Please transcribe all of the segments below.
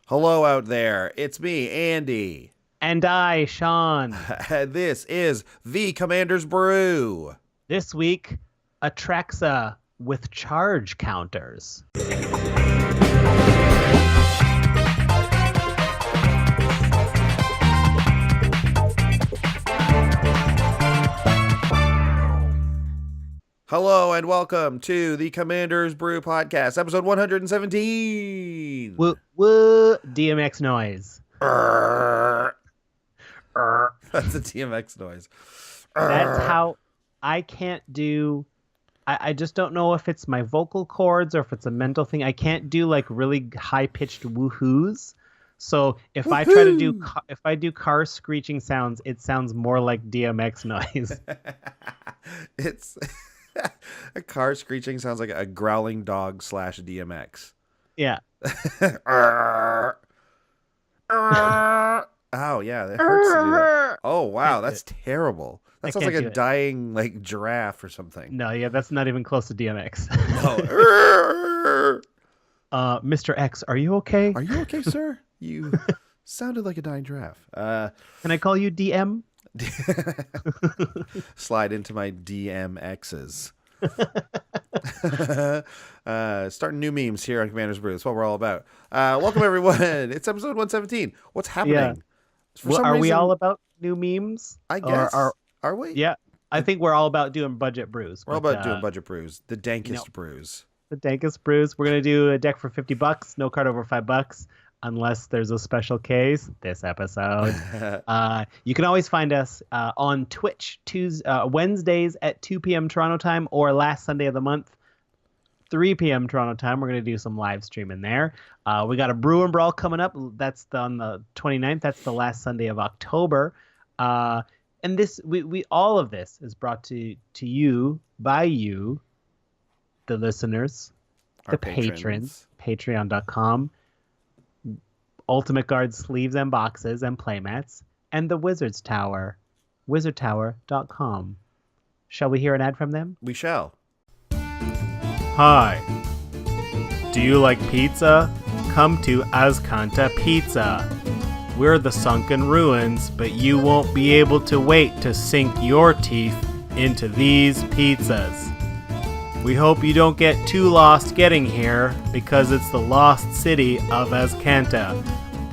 Hello out there. It's me, Andy. And I, Sean. This is the Commander's Brew. This week, Atraxa with charge counters. Hello and welcome to the Commander's Brew podcast, episode 117. Woo, DMX noise. That's a DMX noise. That's how I can't do. I just don't know if it's my vocal cords or if it's a mental thing. I can't do like really high pitched woohoos. So if I try to do if I do car screeching sounds, it sounds more like DMX noise. It's a car screeching sounds like a growling dog / DMX. Yeah. Oh yeah, that hurts to do that. Oh wow, that's terrible. That sounds like a do it. dying like giraffe or something. No, yeah, that's not even close to DMX. No. Mr. X, are you okay? Are you okay, sir? You sounded like a dying giraffe. Can I call you DM? Slide into my DMXs. Starting new memes here on Commander's Brew. That's what we're all about. Welcome everyone. It's episode 117. What's happening? Yeah. For some Are we reason, all about new memes? I guess. Are we? Yeah, I think we're all about doing budget brews. We're all about doing budget brews. The dankest brews. The dankest brews. We're gonna do a deck for $50. No card over $5, unless there's a special case. This episode. You can always find us on Twitch Wednesdays at 2 p.m. Toronto time, or last Sunday of the month, 3 p.m. Toronto time. We're going to do some live streaming there. We got a Brew and Brawl coming up. That's on the 29th. That's the last Sunday of October. And this, we all of this is brought to you by you, the listeners, Our the patrons, patreon.com, Ultimate Guard sleeves and boxes and playmats, and the Wizards Tower, wizardtower.com. Shall we hear an ad from them? We shall. Hi. Do you like pizza? Come to Azcanta Pizza. We're the sunken ruins, but you won't be able to wait to sink your teeth into these pizzas. We hope you don't get too lost getting here, because it's the lost city of Azcanta.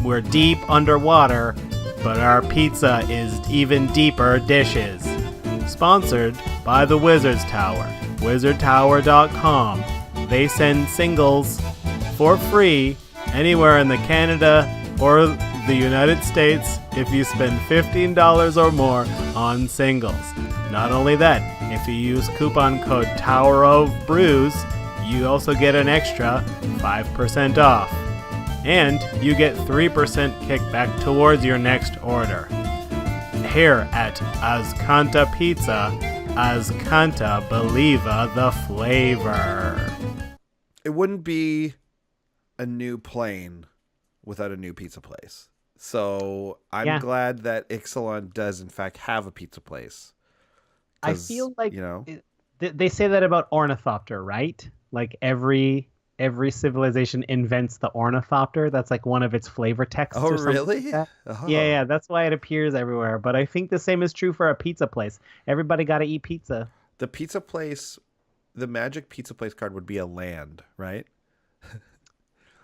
We're deep underwater, but our pizza is even deeper dishes. Sponsored by the Wizards Tower, wizardtower.com. They send singles for free anywhere in the Canada or the United States if you spend $15 or more on singles. Not only that, if you use coupon code Tower of Brews, you also get an extra 5% off. And you get 3% kickback towards your next order. Here at Azcanta Pizza, Azcanta Believa the flavor. It wouldn't be a new plane without a new pizza place. So I'm glad that Ixalan does in fact have a pizza place. I feel like they say that about Ornithopter, right? Like every civilization invents the Ornithopter. That's like one of its flavor texts. Oh, or something really? Like that. Oh. Yeah. That's why it appears everywhere. But I think the same is true for a pizza place. Everybody got to eat pizza. The pizza place, the magic pizza place card would be a land, right?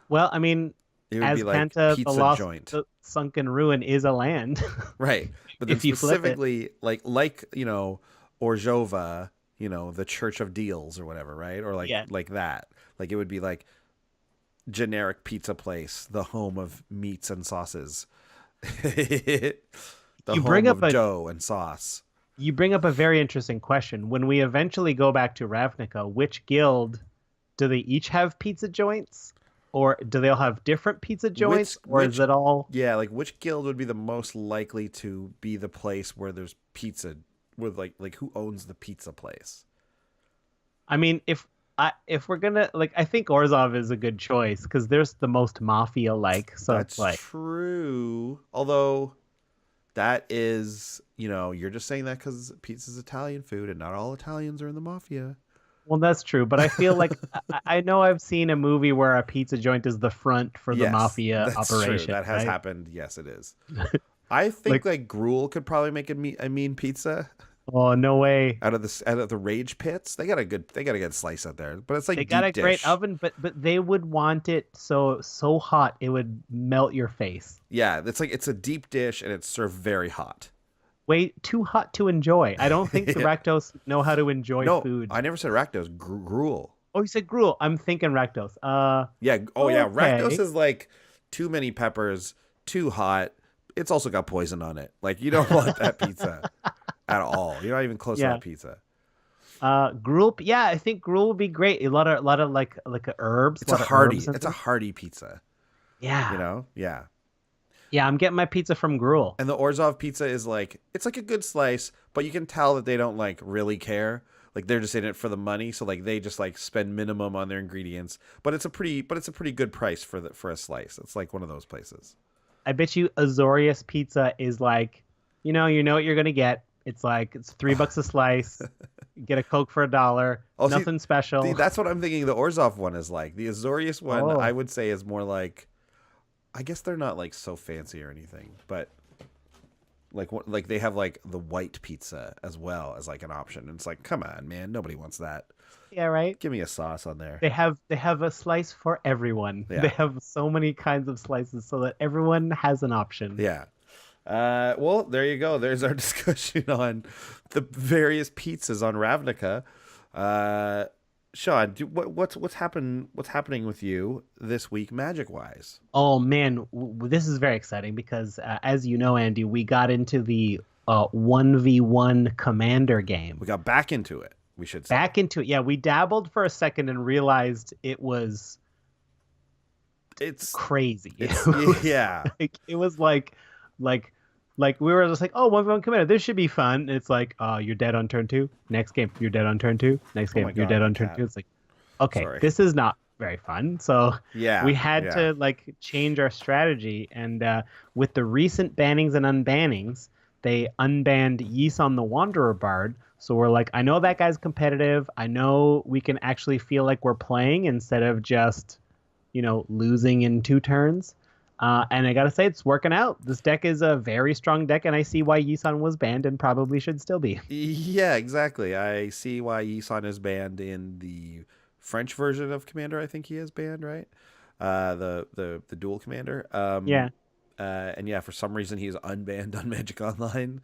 Well, I mean, it would be like the lost joint. The sunken ruin is a land. Right. But then specifically like Orzhova, the Church of Deals or whatever, right? Or like that. Like it would be like generic pizza place, the home of meats and sauces. The home of dough and sauce. You bring up a very interesting question. When we eventually go back to Ravnica, which guild do they each have pizza joints? Or do they all have different pizza joints? Is it all? Yeah, like which guild would be the most likely to be the place where there's pizza? With like who owns the pizza place? I mean, if we're gonna I think Orzhov is a good choice because there's the most mafia-like. So that's true. Although that is, you're just saying that because pizza's Italian food and not all Italians are in the mafia. Well, that's true, but I feel like I know I've seen a movie where a pizza joint is the front for the Yes, mafia that's true. operation, That has right? happened. Yes, it is. I think Like, like Gruel could probably make a mean pizza oh, no way. out of the rage pits. They got a good slice out there, but it's They like got a deep great dish. oven, but they would want it so hot it would melt your face. Yeah, it's like it's a deep dish and it's served very hot. Way too hot to enjoy. I don't think the Yeah. Rakdos know how to enjoy No, food. I never said ractos. Gruel. Oh, you said gruel. I'm thinking Rakdos. Yeah. Oh yeah. Ractos Okay. is like too many peppers, too hot. It's also got poison on it. Like you don't want that pizza at all. You're not even close to Yeah. that pizza. Gruel. Yeah, I think gruel would be great. A lot of like herbs, a lot of herbs and It's a things. hearty pizza. You Yeah. know? Yeah. Yeah, I'm getting my pizza from gruel. And the Orzhov pizza is like it's like a good slice, but you can tell that they don't like really care. Like they're just in it for the money, so like they just like spend minimum on their ingredients. But it's a pretty good price for a slice. It's like one of those places. I bet you Azorius pizza is like, you know what you're gonna get. It's $3 a slice. Get a Coke for $1. Oh, Nothing special. that's what I'm thinking the Orzhov one is like. The Azorius one Oh, I would say is more like I guess they're not like so fancy or anything, but like they have like the white pizza as well as like an option. And it's like, come on, man, nobody wants that. yeah, right. Give me a sauce on there. They have a slice for everyone. They Yeah. have so many kinds of slices so that everyone has an option. Yeah. Well, there you go. There's our discussion on the various pizzas on Ravnica. Sean, what's happening with you this week, magic wise? Oh man, this is very exciting because, as you know, Andy, we got into the 1v1 commander game. We got back into it. We should say. Back into it. Yeah, we dabbled for a second and realized it was It's crazy. yeah. It was like we were just like, oh, 1v1 commander, this should be fun. And it's like, you're dead on turn 2. Next game, you're dead on turn 2. Next Oh game, my you're God, dead my on turn cat. 2. It's like, okay, Sorry. this is not very fun. So Yeah. we had yeah. to like change our strategy. And with the recent bannings and unbannings, they unbanned Yisan the Wanderer Bard. So we're like, I know that guy's competitive. I know we can actually feel like we're playing instead of just, losing in 2 turns. And I gotta say, it's working out. This deck is a very strong deck, and I see why Yisan was banned and probably should still be. Yeah, exactly. I see why Yisan is banned in the French version of Commander. I think he is banned, right? The dual Commander. Yeah. And yeah, for some reason he's unbanned on Magic Online.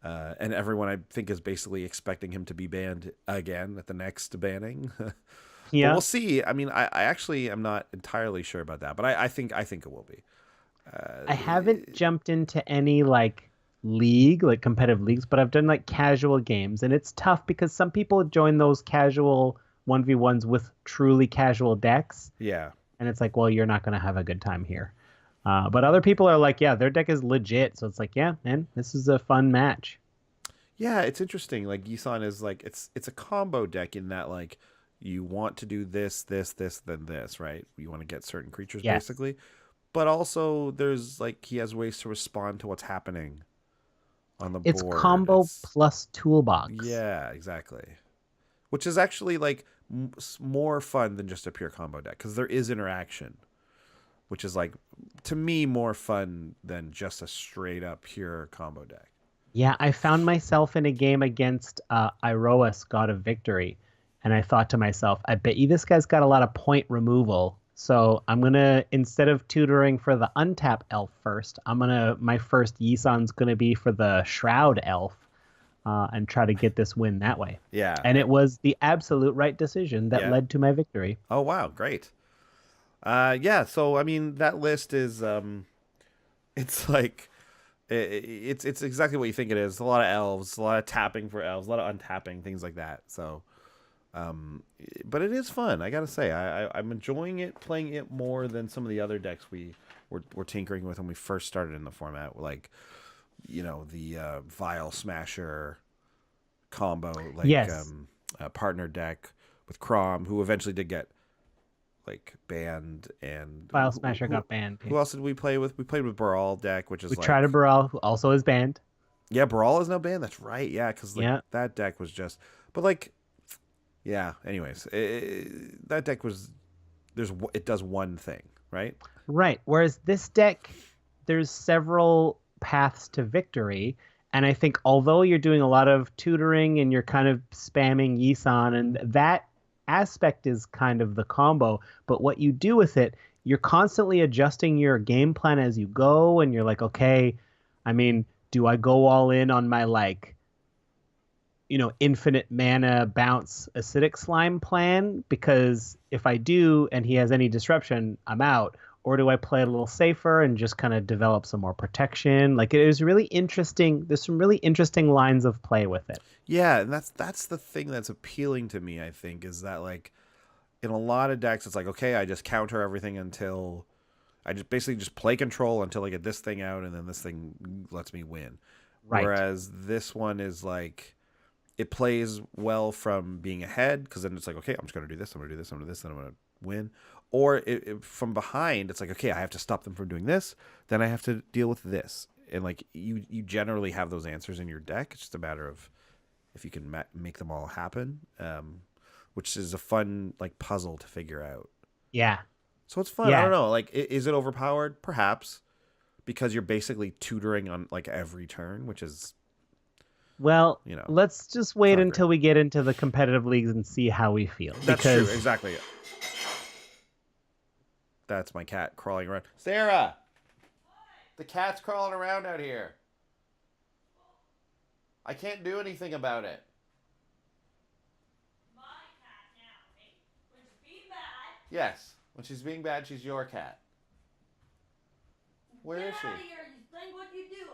And everyone I think is basically expecting him to be banned again at the next banning. But Yeah. we'll see. I mean, I actually am not entirely sure about that, but I think it will be. I haven't jumped into any like league, like competitive leagues, but I've done like casual games, and it's tough because some people join those casual 1v1s with truly casual decks, Yeah. and it's like, well, you're not gonna have a good time here. But other people are like, yeah, their deck is legit, so it's like, yeah, man, this is a fun match. Yeah, it's interesting. Like Yisan is like it's a combo deck in that like you want to do this, then this, right? You want to get certain creatures Yes. basically. But also there's like he has ways to respond to what's happening on the It's board. combo plus toolbox. Yeah, exactly. Which is actually like more fun than just a pure combo deck because there is interaction, which is like to me more fun than just a straight up pure combo deck. Yeah, I found myself in a game against Iroas, God of Victory, and I thought to myself, I bet you this guy's got a lot of point removal. So I'm gonna, instead of tutoring for the untap elf first, my first Yisan's gonna be for the Shroud elf, and try to get this win that way. Yeah. And it was the absolute right decision that Yeah. led to my victory. Oh wow, great. Yeah, so I mean that list is it's like it's exactly what you think it is. A lot of elves, a lot of tapping for elves, a lot of untapping, things like that. So but it is fun, I gotta say. I'm enjoying it, playing it more than some of the other decks we were tinkering with when we first started in the format, like the Vile Smasher combo, like Yes. partner deck with Crom, who eventually did get like banned, and File Smasher got banned. who else did we play with? We played with Baral deck, which is We like tried a Baral, who also is banned. yeah, Baral is now banned. That's right. Yeah, because Yeah. that deck was just, but like Yeah. Anyways, that deck was it does one thing, right? Right. Whereas this deck, there's several paths to victory. And I think although you're doing a lot of tutoring and you're kind of spamming Yisan, and that aspect is kind of the combo, but what you do with it, you're constantly adjusting your game plan as you go. And you're like, okay, I mean, do I go all in on my infinite mana bounce acidic slime plan? Because if I do and he has any disruption, I'm out. Or do I play a little safer and just kind of develop some more protection? Like, it is really interesting. There's some really interesting lines of play with it. Yeah, and that's the thing that's appealing to me, I think, is that like in a lot of decks it's like, okay, I just counter everything until I just basically just play control until I get this thing out and then this thing lets me win. Right. Whereas this one is like it plays well from being ahead because then it's like, okay, I'm just going to do this, I'm going to do this, I'm going to do this, then I'm going to win. Or from behind, it's like, okay, I have to stop them from doing this, then I have to deal with this. And like you generally have those answers in your deck. It's just a matter of if you can make them all happen, which is a fun like puzzle to figure out. Yeah. So it's fun. Yeah. I don't know. Like, is it overpowered? Perhaps, because you're basically tutoring on like every turn, which is... Well, let's just wait until we get into the competitive leagues and see how we feel. That's true, exactly. That's my cat crawling around. Sarah! The cat's crawling around out here. I can't do anything about it. My cat now, right? When she's being bad. Yes. When she's being bad, she's your cat. Where is she? Get out of here. You think what you do.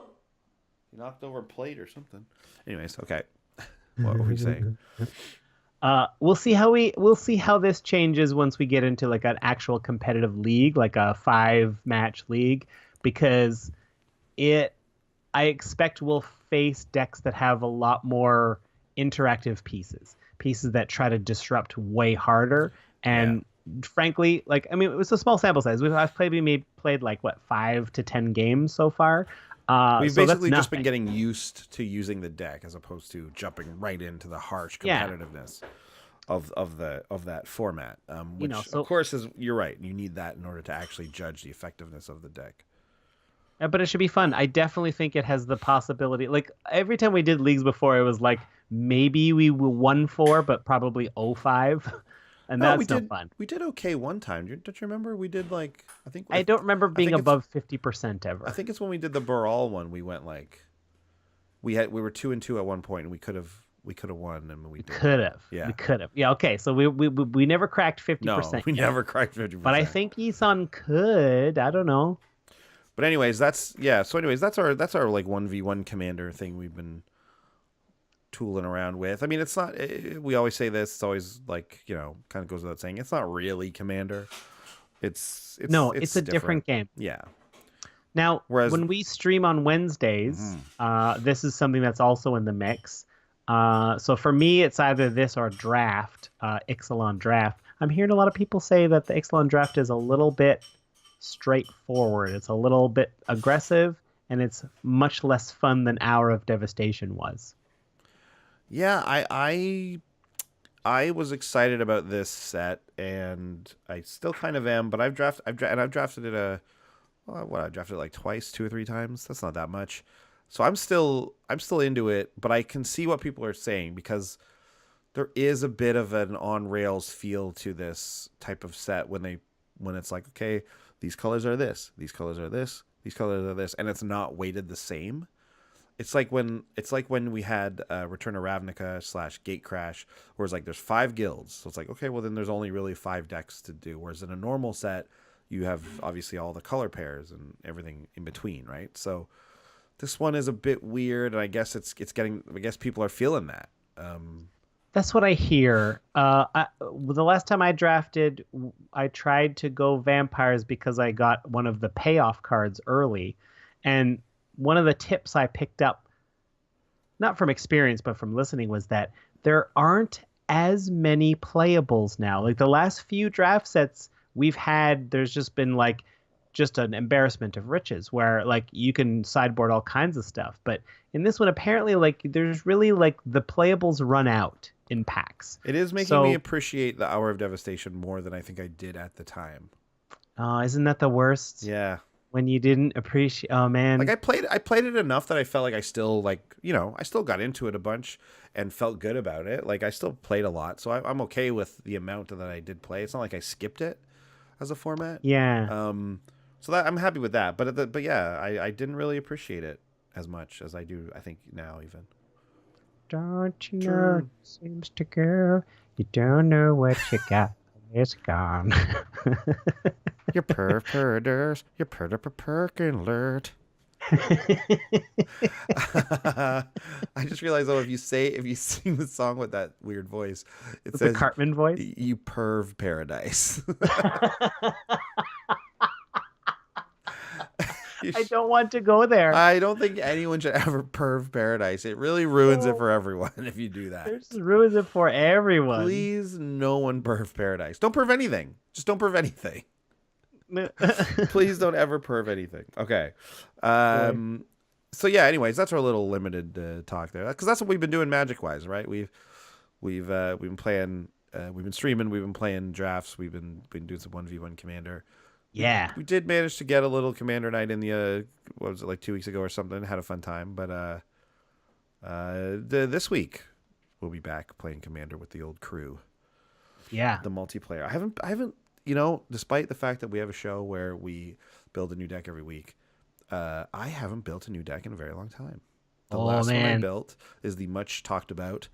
You knocked over a plate or something. Anyways, okay. What were we saying? We'll see how this changes once we get into like an actual competitive league, like a 5-match league, because I expect we'll face decks that have a lot more interactive pieces that try to disrupt way harder. And frankly, like, I mean, it was a small sample size. I've played like what, 5 to 10 games so far. We've basically just been getting used to using the deck as opposed to jumping right into the harsh competitiveness of that format. Which of course you're right. You need that in order to actually judge the effectiveness of the deck. But it should be fun. I definitely think it has the possibility. Like every time we did leagues before, it was like maybe we won 4, but probably 0-5. And that's no fun. We did okay one time. Don't you remember? We did like I don't remember being above 50% ever. I think it's when we did the Burrall one. We went like we were 2-2 at one point, and we could have won, and we could have. Yeah, we could have. Yeah, okay. So we never cracked 50%. No, we never cracked 50%. But I think Yisan could. I don't know. But anyways, that's our like 1v1 commander thing we've been tooling around with. I mean, it's not, we always say this, it's always like, kind of goes without saying, it's not really Commander. It's a different game. Yeah. Now, when we stream on Wednesdays, this is something that's also in the mix. So for me, it's either this or Draft, Ixalan Draft. I'm hearing a lot of people say that the Ixalan Draft is a little bit straightforward. It's a little bit aggressive, and it's much less fun than Hour of Devastation was. Yeah, I was excited about this set, and I still kind of am. But I've drafted it I drafted it like twice, 2 or 3 times. That's not that much. So I'm still into it. But I can see what people are saying because there is a bit of an on rails feel to this type of set when it's like, okay, these colors are this, these colors are this, these colors are this, and it's not weighted the same. It's like when we had Return of Ravnica / Gatecrash, where it's like there's 5 guilds. So it's like, okay, well then there's only really 5 decks to do. Whereas in a normal set, you have obviously all the color pairs and everything in between, right? So this one is a bit weird, and I guess I guess people are feeling that. That's what I hear. The last time I drafted, I tried to go vampires because I got one of the payoff cards early, and one of the tips I picked up, not from experience, but from listening, was that there aren't as many playables now. Like the last few draft sets we've had, there's just been like just an embarrassment of riches where like you can sideboard all kinds of stuff. But in this one, apparently, like there's really like the playables run out in packs. It is making me appreciate the Hour of Devastation more than I think I did at the time. Oh, isn't that the worst? Yeah. When you didn't appreciate, oh man. Like I played it enough that I felt like I still I still got into it a bunch and felt good about it. Like I still played a lot, so I'm okay with the amount that I did play. It's not like I skipped it as a format. Yeah. So that I'm happy with that. But yeah, I didn't really appreciate it as much as I do. I think now even. Don't you know? It seems to go. You don't know what you got. It's gone. Your purperders, your perkin alert. I just realized though, if you sing the song with that weird voice, it says the Cartman voice. You perv paradise. I don't want to go there. I don't think anyone should ever perv paradise. It really ruins it for everyone if you do that. It just ruins it for everyone. Please, no one perv paradise. Don't perv anything. Just don't perv anything. Please don't ever perv anything. Okay. So yeah. Anyways, that's our little limited talk there, because that's what we've been doing magic wise, right? We've been playing. We've been streaming. We've been playing drafts. We've been doing some 1v1 Commander. Yeah. We did manage to get a little Commander night in the what was it, like 2 weeks ago or something. Had a fun time, but this week we'll be back playing Commander with the old crew. Yeah. The multiplayer. I haven't. Despite the fact that we have a show where we build a new deck every week, I haven't built a new deck in a very long time. The last one I built is the much talked about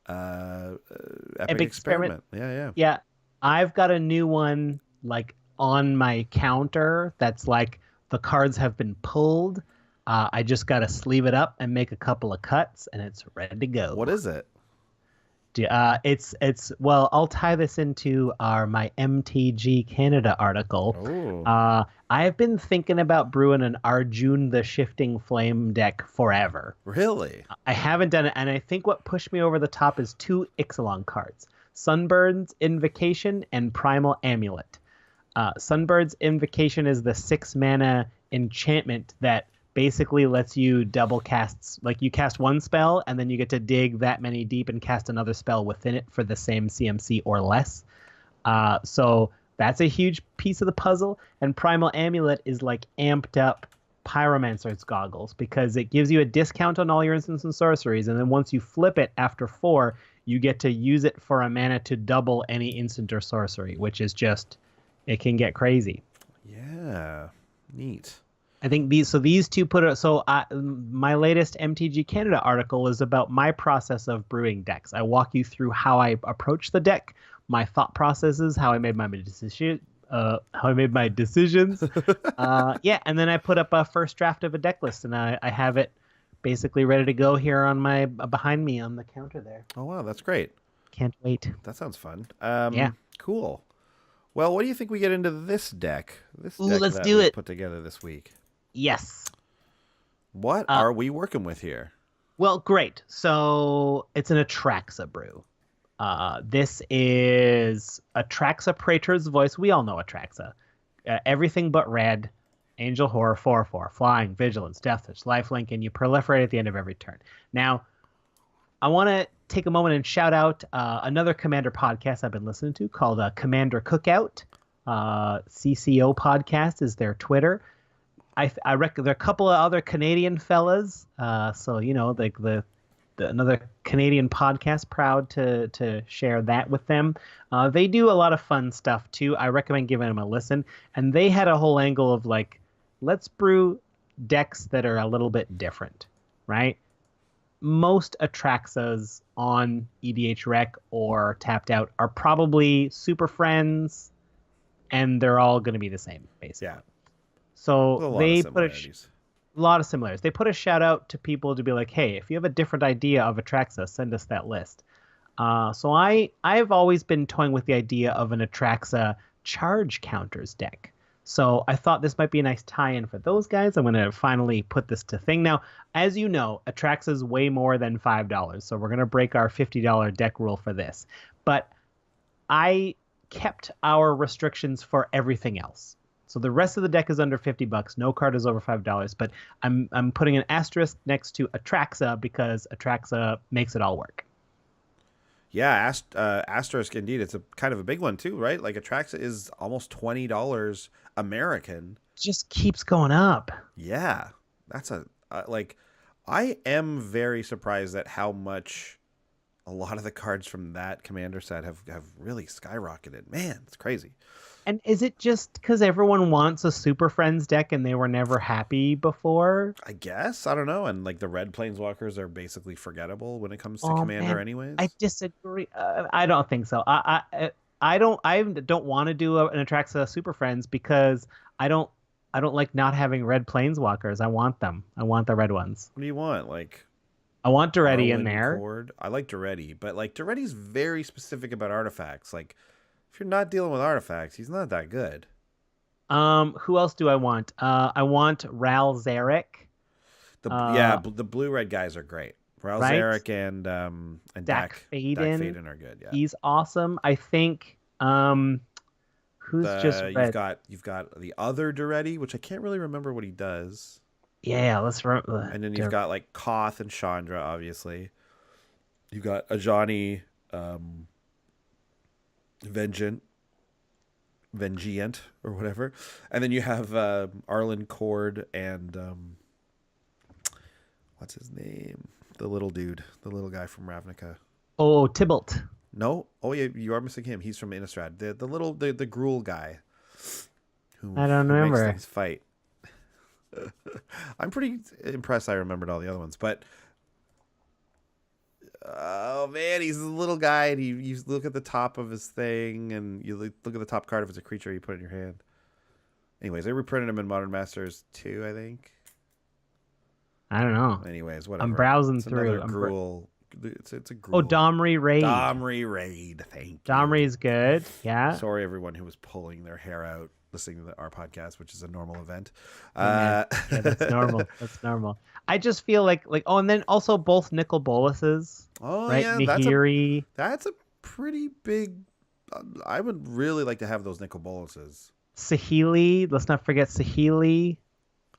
Epic Experiment. Yeah. Yeah. I've got a new one like on my counter that's like the cards have been pulled. I just got to sleeve it up and make a couple of cuts and it's ready to go. What is it? It's well, I'll tie this into my MTG Canada article. I've been thinking about brewing an Arjun the Shifting Flame deck forever. Really? I haven't done it, and I think what pushed me over the top is 2 Ixalan cards: Sunbird's Invocation and Primal Amulet. Sunbird's Invocation is the 6 mana enchantment that basically lets you double casts. Like you cast one spell and then you get to dig that many deep and cast another spell within it for the same CMC or less. So that's a huge piece of the puzzle. And Primal Amulet is like amped up Pyromancer's Goggles because it gives you a discount on all your instants and sorceries. And then once you flip it after 4, you get to use it for a mana to double any instant or sorcery, which is just, it can get crazy. Yeah, neat. I think these two put it. So my latest MTG Canada article is about my process of brewing decks. I walk you through how I approach the deck, my thought processes, how I made my decisions. Yeah, and then I put up a first draft of a deck list, and I have it basically ready to go here on my behind me on the counter there. Oh wow, that's great. Can't wait. That sounds fun. Yeah. Cool. Well, what do you think we get into this deck? Let's do it. Put together this week. Yes. What are we working with here? Well, great. So it's an Atraxa brew. This is Atraxa Praetor's Voice. We all know Atraxa. Everything but red. Angel Horror, 4/4. Flying, Vigilance, Death Touch, Lifelink, and you proliferate at the end of every turn. Now, I want to take a moment and shout out another Commander podcast I've been listening to called Commander Cookout. CCO podcast is their Twitter. I reckon there are a couple of other Canadian fellas. So, the another Canadian podcast, proud to share that with them. They do a lot of fun stuff too. I recommend giving them a listen. And they had a whole angle of like, let's brew decks that are a little bit different, right? Most Atraxas on EDH Rec or Tapped Out are probably Super Friends, and they're all going to be the same, basically. Yeah. So they put a lot of similarities. They put a shout out to people to be like, hey, if you have a different idea of Atraxa, send us that list. So I've always been toying with the idea of an Atraxa charge counters deck. So I thought this might be a nice tie-in for those guys. I'm going to finally put this to thing. Now, as you know, Atraxa is way more than $5. So we're going to break our $50 deck rule for this. But I kept our restrictions for everything else. So the rest of the deck is under $50. No card is over $5. But I'm putting an asterisk next to Atraxa because Atraxa makes it all work. Yeah, Asterisk indeed. It's a kind of a big one too, right? Like Atraxa is almost $20 American. Just keeps going up. Yeah, that's a like. I am very surprised at how much a lot of the cards from that commander set have really skyrocketed. Man, it's crazy. And is it just because everyone wants a Super Friends deck and they were never happy before? I guess I don't know. And like the red planeswalkers are basically forgettable when it comes to commander, Man, anyways. I disagree. I don't think so. I don't want to do an Atraxa Super Friends because I don't like not having red planeswalkers. I want them. I want the red ones. What do you want? Like I want Duretti in Arwen there. Cord? I like Duretti, but like Duretti's very specific about artifacts. Like if you're not dealing with artifacts, he's not that good. Who else do I want? I want Ral Zarek. The blue red guys are great. Ral Right? Zarek and Dak Faden. Dak Faden are good. Yeah. He's awesome. I think who's just red? You've got the other Duretti, which I can't really remember what he does. Yeah, let's run. And then you've got like Koth and Chandra, obviously. You've got Ajani, Vengeant or whatever, and then you have Arlen Cord and what's his name? The little dude, the little guy from Ravnica. Oh, Tybalt. No, oh yeah, you are missing him. He's from Innistrad. The Gruul guy. I don't remember. Makes things fight. I'm pretty impressed. I remembered all the other ones, but oh man, he's a little guy, and you look at the top of his thing, and you look at the top card if it's a creature you put in your hand. Anyways, they reprinted him in Modern Masters 2, I think. I don't know. Anyways, whatever. I'm browsing it's through. Gruul. It's a Gruul. Oh, Domri Raid. Domri Raid. Thank you. Domri is good. Yeah. Sorry, everyone who was pulling their hair out listening to our podcast, which is a normal event. Yeah, that's normal. That's normal. I just feel like oh, and then also both Nicol Boluses. Oh right? yeah, Nahiri. That's a pretty big. I would really like to have those Nicol Boluses. Sahili. Let's not forget Sahili.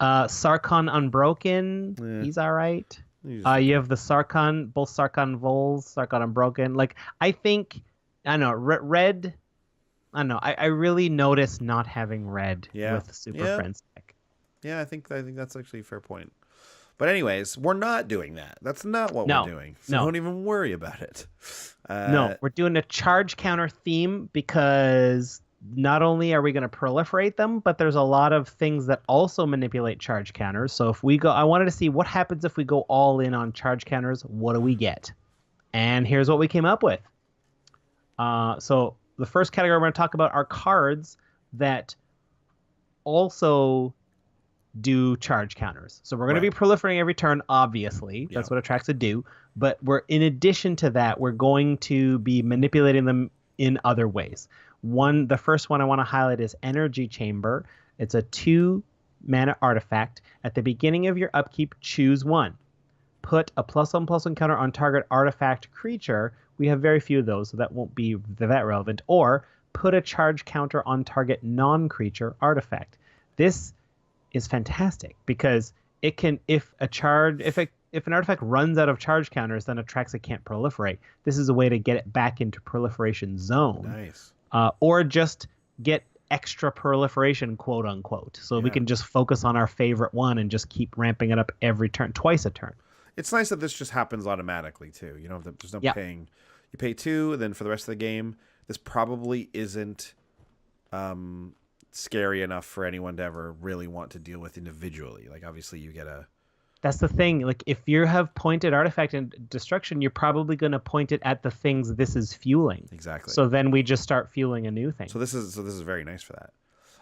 Sarkhan Unbroken. Yeah. He's all right. You have the Sarkhan, both Sarkhan Vols, Sarkhan Unbroken. Like I think, I don't know, red. I don't know. I really notice not having red with the Super Friends deck. Yeah, I think that's actually a fair point. But anyways, we're not doing that. That's not what we're doing. So don't even worry about it. No, we're doing a charge counter theme because not only are we going to proliferate them, but there's a lot of things that also manipulate charge counters. So if we go, I wanted to see what happens if we go all in on charge counters. What do we get? And here's what we came up with. So the first category we're going to talk about are cards that also do charge counters. So we're going to be proliferating every turn, obviously. That's what Atraxa do. But in addition to that, we're going to be manipulating them in other ways. The first one I want to highlight is Energy Chamber. It's a 2-mana artifact. At the beginning of your upkeep, choose one. Put a +1/+1 counter on target artifact creature. We have very few of those, so that won't be that relevant. Or put a charge counter on target non-creature artifact. This is fantastic because it can, if an artifact runs out of charge counters, then Atraxa can't proliferate. This is a way to get it back into proliferation zone. Nice. Or just get extra proliferation, quote unquote. So we can just focus on our favorite one and just keep ramping it up every turn, twice a turn. It's nice that this just happens automatically too. You know, there's no paying. You pay 2, then for the rest of the game, this probably isn't scary enough for anyone to ever really want to deal with individually. Like obviously you get a. That's the thing. Like if you have pointed artifact and destruction, you're probably going to point it at the things this is fueling. Exactly. So then we just start fueling a new thing. So this is very nice for that.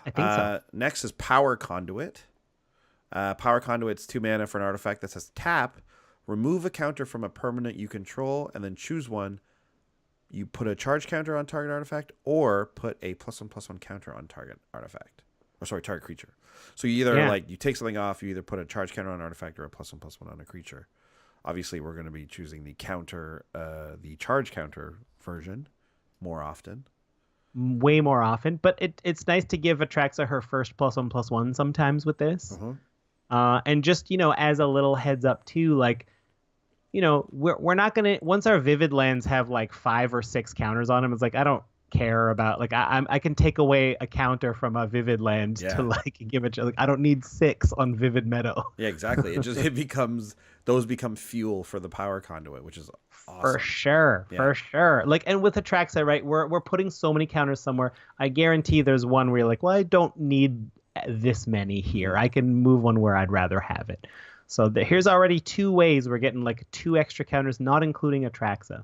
I think so. Next is Power Conduit. Power Conduit's 2 mana for an artifact that says tap. Remove a counter from a permanent you control, and then choose one. You put a charge counter on target artifact, or put a +1/+1 counter on target artifact. Target creature. So you either you take something off, you either put a charge counter on an artifact or a +1/+1 on a creature. Obviously, we're going to be choosing the charge counter version more often. Way more often, but it's nice to give Atraxa her first +1/+1 sometimes with this. And just, as a little heads up too, like we're not gonna once our vivid lands have like 5 or 6 counters on them. It's like I don't care about like I can take away a counter from a vivid land to Yeah. like give it like I don't need 6 on vivid meadow. Yeah, exactly. It becomes those become fuel for the power conduit, which is For awesome. sure, Yeah. for sure. Like, and with Atraxa, right? We're putting so many counters somewhere. I guarantee there's one where you're like, well, I don't need this many here. I can move one where I'd rather have it. So here's already 2 ways we're getting like 2 extra counters, not including Atraxa.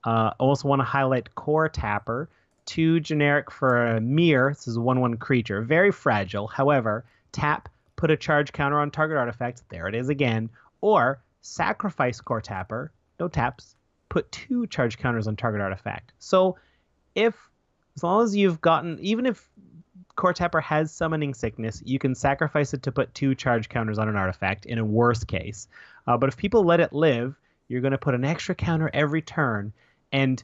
I also want to highlight Core Tapper, 2 generic for a mirror. This is a 1/1 creature, very fragile. However, tap, put a charge counter on target artifact. There it is again. Or sacrifice Core Tapper, no taps, put 2 charge counters on target artifact. So as long as you've gotten, even if Core Tapper has summoning sickness, you can sacrifice it to put 2 charge counters on an artifact in a worst case. But if people let it live, you're going to put an extra counter every turn. And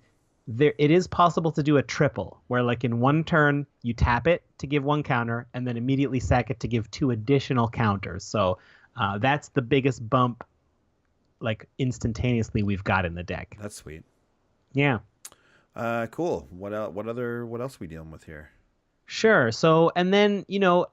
it is possible to do a triple, where like in one turn, you tap it to give 1 counter, and then immediately sack it to give 2 additional counters. So that's the biggest bump, like instantaneously, we've got in the deck. That's sweet. Yeah. Cool. What else? What else are we dealing with here? Sure. So, and then,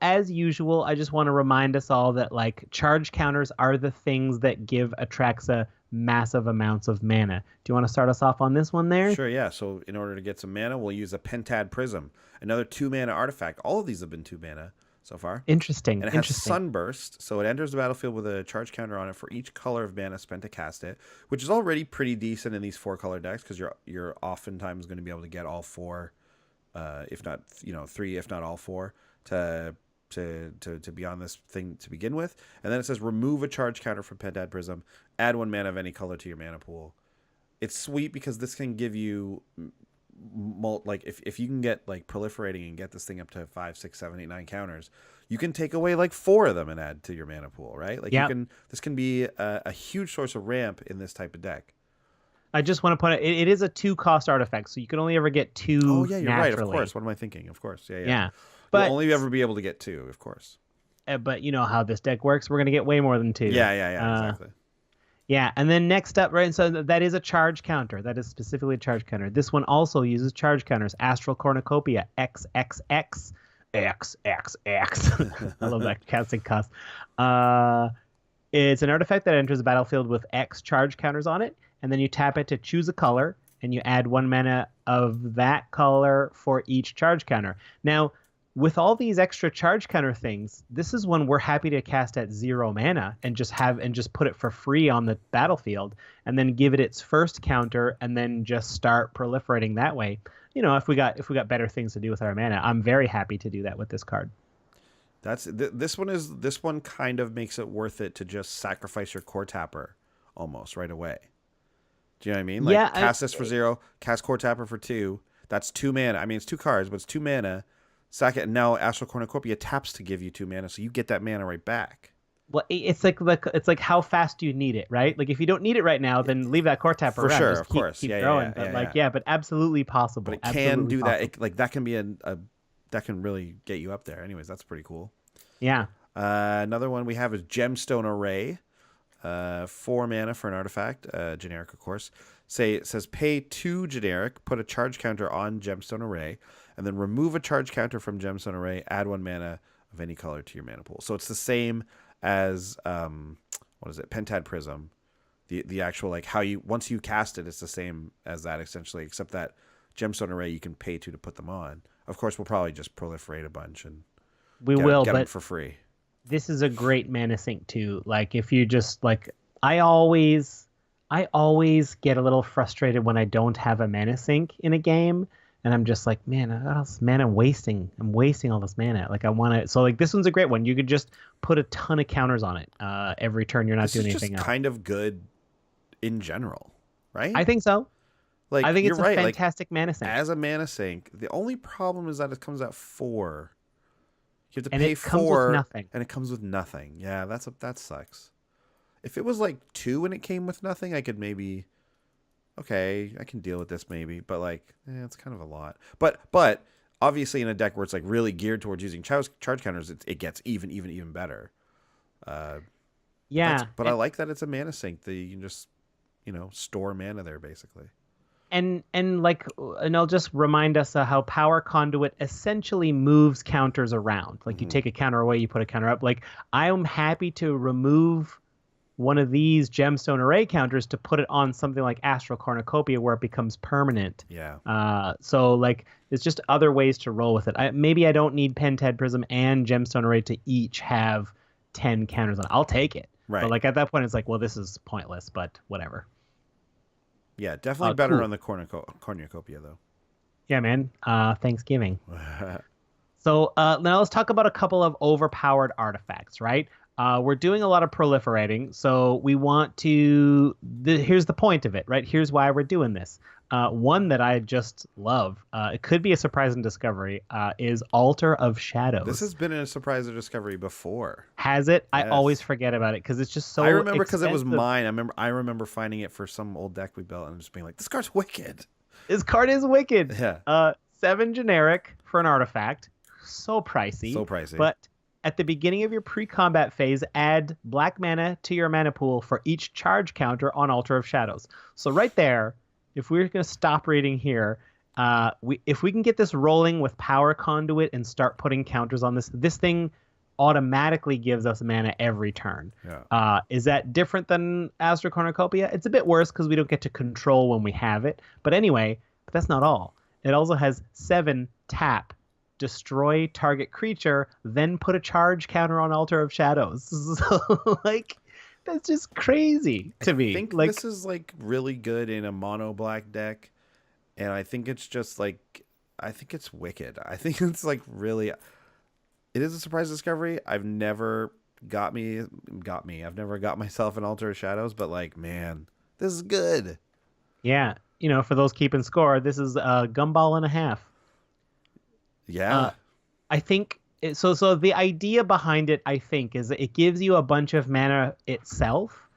as usual, I just want to remind us all that like charge counters are the things that give Atraxa massive amounts of mana. Do you want to start us off on this one there? Sure, yeah. So in order to get some mana, we'll use a Pentad Prism, another 2 mana artifact. All of these have been 2 mana so far. Interesting. And it has Sunburst, so it enters the battlefield with a charge counter on it for each color of mana spent to cast it, which is already pretty decent in these 4-color decks because you're oftentimes going to be able to get all 4, if not 3, if not all 4, to be on this thing to begin with. And then it says remove a charge counter from Pentad Prism, add 1 mana of any color to your mana pool. It's sweet because this can give you like if you can get like proliferating and get this thing up to 5, 6, 7, 8, 9 counters, you can take away like 4 of them and add to your mana pool, right? Like this can be a huge source of ramp in this type of deck. I just want to point out it is a 2-cost artifact, so you can only ever get 2. Oh yeah, you're naturally. right. Of course. What am I thinking? Of course. Yeah. Yeah. But you'll only ever be able to get 2, of course. But you know how this deck works. We're gonna get way more than 2. Yeah. Exactly. Yeah, and then next up, right, and so that is a charge counter. That is specifically a charge counter. This one also uses charge counters. Astral Cornucopia, XXX, XXX. I love that casting cost. It's an artifact that enters the battlefield with X charge counters on it, and then you tap it to choose a color, and you add 1 mana of that color for each charge counter. Now, with all these extra charge counter things, this is one we're happy to cast at 0 mana and just put it for free on the battlefield, and then give it its first counter, and then just start proliferating that way. If we got better things to do with our mana, I'm very happy to do that with this card. This one kind of makes it worth it to just sacrifice your Core Tapper almost right away. Do you know what I mean? Like, yeah, cast this for 0, cast Core Tapper for 2. That's 2 mana. I mean, it's 2 cards, but it's 2 mana. Sack it, and now Astral Cornucopia taps to give you 2 mana, so you get that mana right back. Well, it's like how fast do you need it, right? Like if you don't need it right now, then leave that Core Tapper for around. sure, just of course, keep yeah, throwing. Yeah. But absolutely possible. But it absolutely can do possible. that. That can be that can really get you up there. Anyways, that's pretty cool. Yeah. Another one we have is Gemstone Array. 4 mana for an artifact, generic, of course. It says pay 2 generic, put a charge counter on Gemstone Array, and then remove a charge counter from Gemstone Array, add 1 mana of any color to your mana pool. So it's the same as Pentad Prism. The actual like how you once you cast it, it's the same as that essentially, except that Gemstone Array you can pay 2 to put them on. Of course, we'll probably just proliferate a bunch and get them for free. This is a great mana sink too. Like if you just like, I always get a little frustrated when I don't have a mana sink in a game, and I'm just like, man, I got all this mana wasting. I'm wasting all this mana. Like I want to. So like this one's a great one. You could just put a ton of counters on it every turn. You're not doing anything else. Kind of good in general, right? I think so. Like I think it's a right. fantastic mana sink. As a mana sink, the only problem is that it comes at 4. You have to and pay it 4, comes with nothing. And it comes with nothing. Yeah, that sucks. If it was like 2 and it came with nothing, I could maybe, okay, I can deal with this maybe. But like, it's kind of a lot. But obviously in a deck where it's like really geared towards using charge counters, it gets even better. Yeah. But I like that it's a mana sink that you can just, store mana there basically. And I'll just remind us how Power Conduit essentially moves counters around. Like you take a counter away, you put a counter up. Like I am happy to remove one of these gemstone array counters to put it on something like Astral Cornucopia where it becomes permanent. Yeah. So like it's just other ways to roll with it. Maybe I don't need Pentad Prism and gemstone array to each have 10 counters on it. I'll take it. Right. But like at that point, it's like, well, this is pointless, but whatever. Yeah, definitely better cool. on the cornucopia, though. Yeah, man. Thanksgiving. So now let's talk about a couple of overpowered artifacts, right? We're doing a lot of proliferating, so we want to... here's the point of it, right? Here's why we're doing this. One that I just love, it could be a surprising discovery, is Altar of Shadows. This has been a surprise discovery before. Has it? Yes. I always forget about it because it's just so I remember because it was expensive. mine. I remember finding it for some old deck we built and just being like, this card's wicked. This card is wicked. Yeah. 7 generic for an artifact. So pricey. So pricey. But at the beginning of your pre-combat phase, add black mana to your mana pool for each charge counter on Altar of Shadows. So right there, if we're going to stop reading here, if we can get this rolling with Power Conduit and start putting counters on this thing automatically gives us mana every turn. Yeah. Is that different than Astral Cornucopia? It's a bit worse because we don't get to control when we have it. But anyway, that's not all. It also has 7 tap, destroy target creature, then put a charge counter on Altar of Shadows. So, like, that's just crazy to me. I think like, this is, like, really good in a mono black deck. And I think it's just, like, I think it's wicked. I think it's, like, really... It is a surprise discovery. I've never got myself an Altar of Shadows, but, like, man, this is good. Yeah. For those keeping score, this is a gumball and a half. Yeah. I think so the idea behind it, I think, is that it gives you a bunch of mana itself.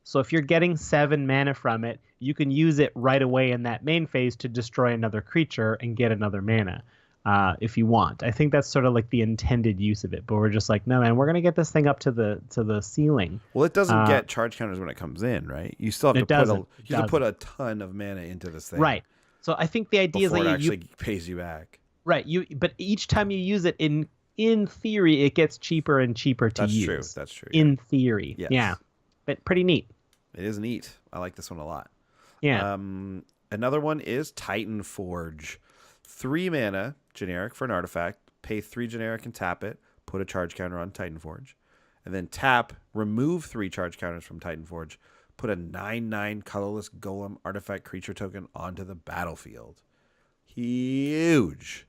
So if you're getting 7 mana from it, you can use it right away in that main phase to destroy another creature and get another mana if you want. I think that's sort of like the intended use of it. But we're just like, no, man, we're going to get this thing up to the ceiling. Well, it doesn't get charge counters when it comes in, right? You still have to put a ton of mana into this thing. Right. So I think the idea is that it actually pays you back. Right. But each time you use it, in theory, it gets cheaper and cheaper to use. That's true. In theory. Yes. Yeah. But pretty neat. It is neat. I like this one a lot. Yeah. Another one is Titan Forge. 3 mana, generic for an artifact. Pay 3 generic and tap it. Put a charge counter on Titan Forge. And then tap, remove 3 charge counters from Titan Forge. Put a 9/9 colorless golem artifact creature token onto the battlefield. Huge.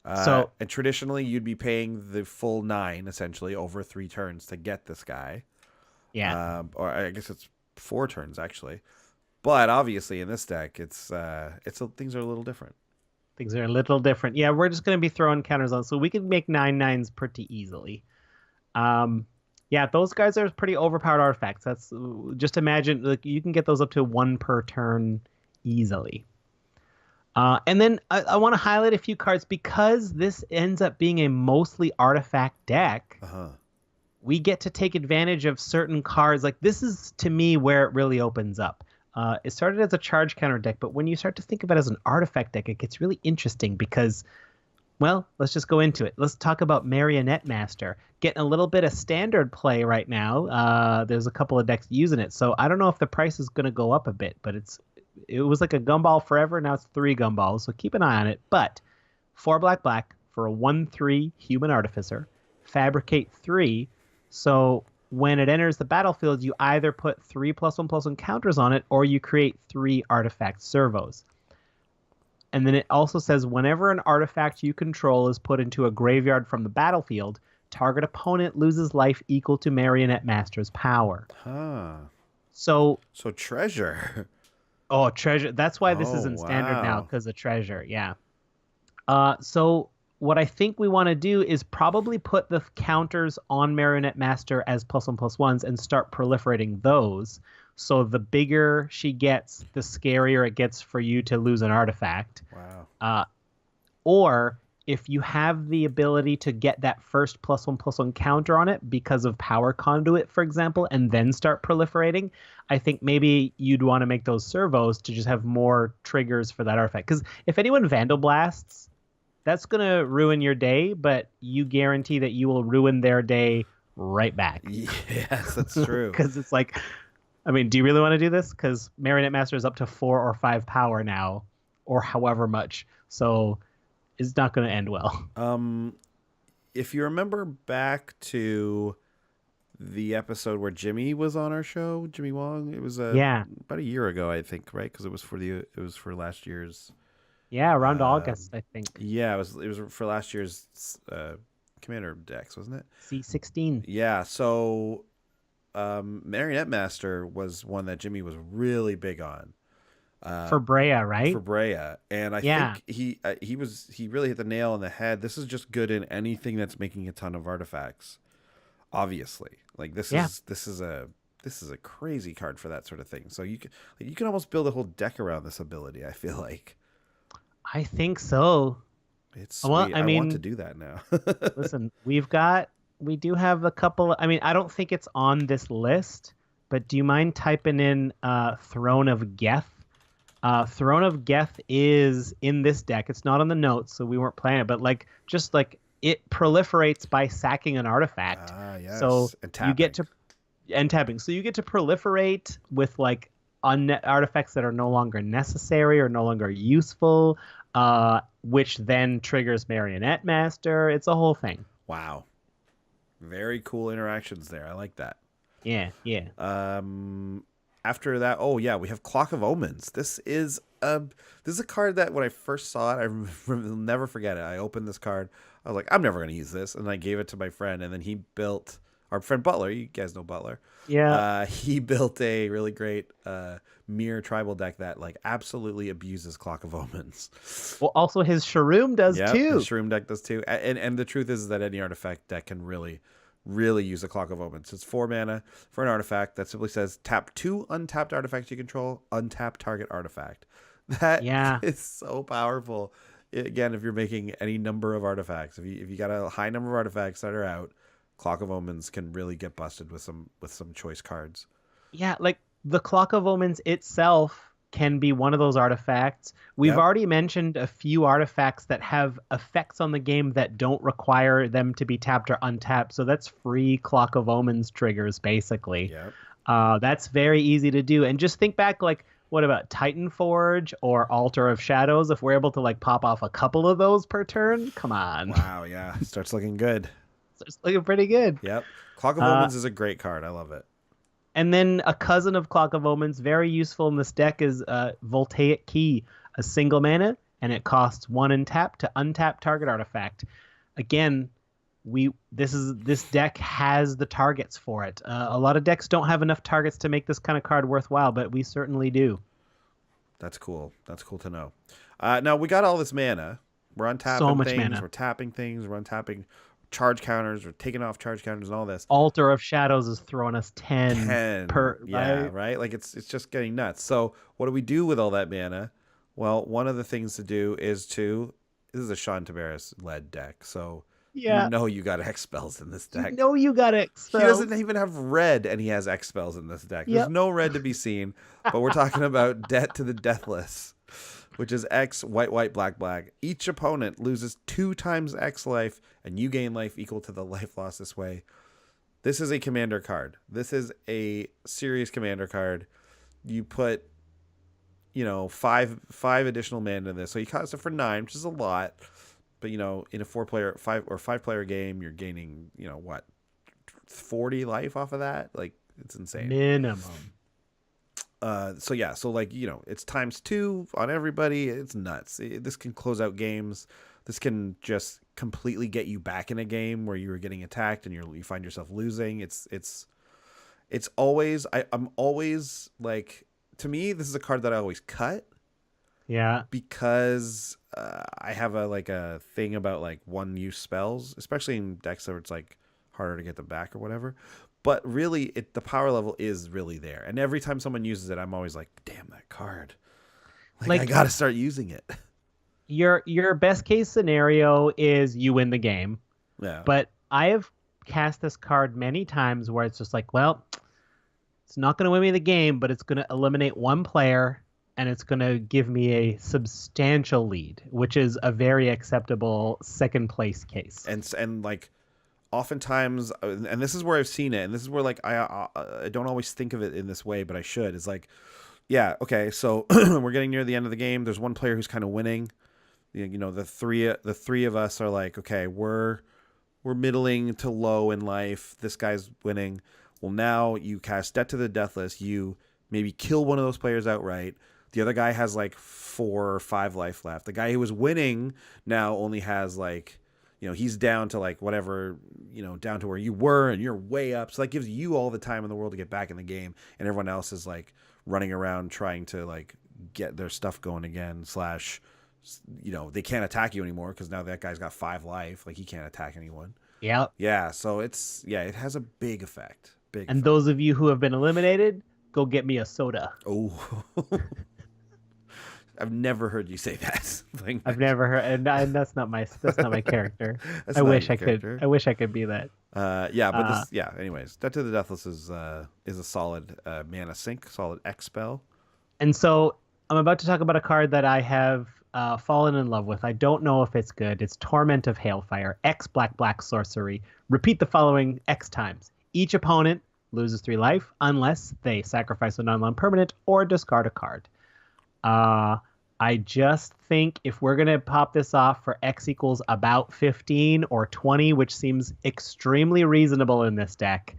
And traditionally, you'd be paying the full 9, essentially, over 3 turns to get this guy. Yeah. Or I guess it's 4 turns, actually. But obviously, in this deck, things are a little different. Things are a little different. Yeah, we're just going to be throwing counters on, so we can make 9/9s pretty easily. Yeah, those guys are pretty overpowered artifacts. That's just imagine, like, you can get those up to 1 per turn easily. And then I want to highlight a few cards because this ends up being a mostly artifact deck. We get to take advantage of certain cards. Like, this is, to me, where it really opens up. It started as a charge counter deck, but when you start to think of it as an artifact deck, it gets really interesting because, well, let's just go into it. Let's talk about Marionette Master. Getting a little bit of standard play right now. There's a couple of decks using it, so I don't know if the price is going to go up a bit, but it was like a gumball forever. Now it's 3 gumballs, so keep an eye on it. But 4 black for a 1/3 human artificer. Fabricate 3. So when it enters the battlefield, you either put 3+1/+1 counters on it, or you create 3 artifact servos. And then it also says whenever an artifact you control is put into a graveyard from the battlefield, target opponent loses life equal to Marionette Master's power. So treasure. Oh, treasure. That's why this is in standard now, because of treasure. Yeah. So what I think we want to do is probably put the counters on Marionette Master as +1/+1s and start proliferating those. So the bigger she gets, the scarier it gets for you to lose an artifact. Wow. Or if you have the ability to get that first +1/+1 counter on it because of power conduit, for example, and then start proliferating, I think maybe you'd want to make those servos to just have more triggers for that artifact. Because if anyone Vandal Blasts, that's going to ruin your day, but you guarantee that you will ruin their day right back. Yes, that's true. Because it's like, I mean, do you really want to do this? Because Marionette Master is up to 4 or 5 power now, or however much. So it's not going to end well. If you remember back to the episode where Jimmy was on our show, Jimmy Wong, it was about a year ago, I think, right? Because it was for last year's. Yeah, around August, I think. Yeah, it was for last year's Commander decks, wasn't it? C16. Yeah, so Marionette Master was one that Jimmy was really big on. For Brea, right? For Brea, and I think he really hit the nail on the head. This is just good in anything that's making a ton of artifacts. Obviously, like this is a crazy card for that sort of thing. So you can almost build a whole deck around this ability. I feel like. I think so. It's well, I want to do that now. Listen, we do have a couple. I mean, I don't think it's on this list, but do you mind typing in Throne of Geth? Throne of Geth is in this deck. It's not on the notes, so we weren't playing it. But just it proliferates by sacking an artifact. Yes. So and tapping. you get to tapping. So you get to proliferate with artifacts that are no longer necessary or no longer useful, which then triggers Marionette Master. It's a whole thing. Wow, very cool interactions there. I like that. Yeah. After that, we have Clock of Omens. This is a card that when I first saw it, I will never forget it. I opened this card. I was like, I'm never going to use this. And I gave it to my friend. And then he built, our friend Butler, you guys know Butler. Yeah. He built a really great mirror tribal deck that absolutely abuses Clock of Omens. Well, also his Shroom does too. His Shroom deck does too. And the truth is that any artifact deck can really use a Clock of Omens. It's 4 mana for an artifact that simply says tap 2 untapped artifacts you control, untap target artifact. That is so powerful. Again, if you're making any number of artifacts, if you got a high number of artifacts that are out, Clock of Omens can really get busted with some choice cards. Yeah, the Clock of Omens itself can be one of those artifacts. We've already mentioned a few artifacts that have effects on the game that don't require them to be tapped or untapped. So that's free Clock of Omens triggers, basically. Yep. That's very easy to do. And just think back, what about Titan Forge or Altar of Shadows? If we're able to pop off a couple of those per turn, come on. Wow, yeah. Starts looking good. Starts looking pretty good. Yep. Clock of Omens is a great card. I love it. And then a cousin of Clock of Omens, very useful in this deck, is Voltaic Key, a single mana, and it costs 1 untap to untap target artifact. Again, this deck has the targets for it. A lot of decks don't have enough targets to make this kind of card worthwhile, but we certainly do. That's cool. That's cool to know. Now we got all this mana. We're untapping so much things. Mana. We're tapping things. We're untapping charge counters. We're taking off charge counters and all this. Altar of Shadows is throwing us 10 per. Yeah, right? It's just getting nuts. So what do we do with all that mana? Well, one of the things to do is this is a Sean Tavares-led deck, so you got X spells in this deck. You got X spells. He doesn't even have red, and he has X spells in this deck. There's no red to be seen, but we're talking about Debt to the Deathless, which is X, white, black. Each opponent loses 2 times X life, and you gain life equal to the life lost this way. This is a commander card. This is a serious commander card. You put, 5 additional mana in this. So you cost it for 9, which is a lot. But, in a 5-player game, you're gaining, 40 life off of that? It's insane. Minimum. It's times 2 on everybody. It's nuts. This can close out games. This can just completely get you back in a game where you were getting attacked and you find yourself losing. It's always, I'm always to me, this is a card that I always cut. Yeah. Because I have a thing about one-use spells, especially in decks where it's harder to get them back or whatever. But really, the power level is really there. And every time someone uses it, I'm always like, damn, that card. I got to start using it. your best case scenario is you win the game. Yeah. But I have cast this card many times where it's just like, well, it's not going to win me the game, but it's going to eliminate one player and it's going to give me a substantial lead, which is a very acceptable second place case. And like oftentimes, and this is where I've seen it, and this is where like I don't always think of it in this way, but I should. Is like, yeah, okay, so we're getting near the end of the game. There's one player who's kind of winning. You know, the three of us are like, okay, we're middling to low in life. This guy's winning. Well, now you cast Debt to the Deathless. You maybe kill one of those players outright. The other guy has like 4 or 5 life left. The guy who was winning now only has like, you know, he's down to like whatever, you know, down to where you were and you're way up. So that gives you all the time in the world to get back in the game. And everyone else is like running around trying to like get their stuff going again, / you know, they can't attack you anymore because now that guy's got 5 life. Like he can't attack anyone. Yeah. Yeah. So it has a big effect. And those of you who have been eliminated, go get me a soda. Oh, I've never heard you say that. Like, I've never heard, and that's not my character. I wish I could be that. Yeah, but anyways, Debt to the Deathless is a solid mana sink, solid X spell. And so I'm about to talk about a card that I have fallen in love with. I don't know if it's good. It's Torment of Hailfire, X black sorcery. Repeat the following X times. Each opponent loses 3 life unless they sacrifice a non-land permanent or discard a card. I just think if we're going to pop this off for X equals about 15 or 20, which seems extremely reasonable in this deck,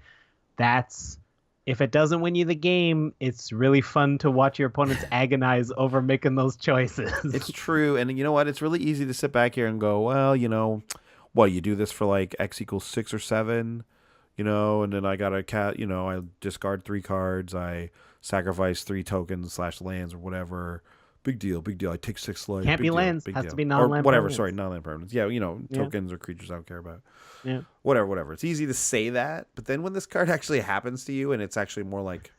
if it doesn't win you the game, it's really fun to watch your opponents agonize over making those choices. It's true. And you know what? It's really easy to sit back here and go, well, you know, what, you do this for like X equals 6 or 7, you know, and then I got I discard 3 cards. I sacrifice 3 tokens / lands or whatever. Big deal. I take 6 life. Can't be lands. Has to be non-land or whatever. permanents. Sorry, non-land permanents. Yeah, you know, tokens or creatures I don't care about. Yeah. Whatever. It's easy to say that, but then when this card actually happens to you and it's actually more like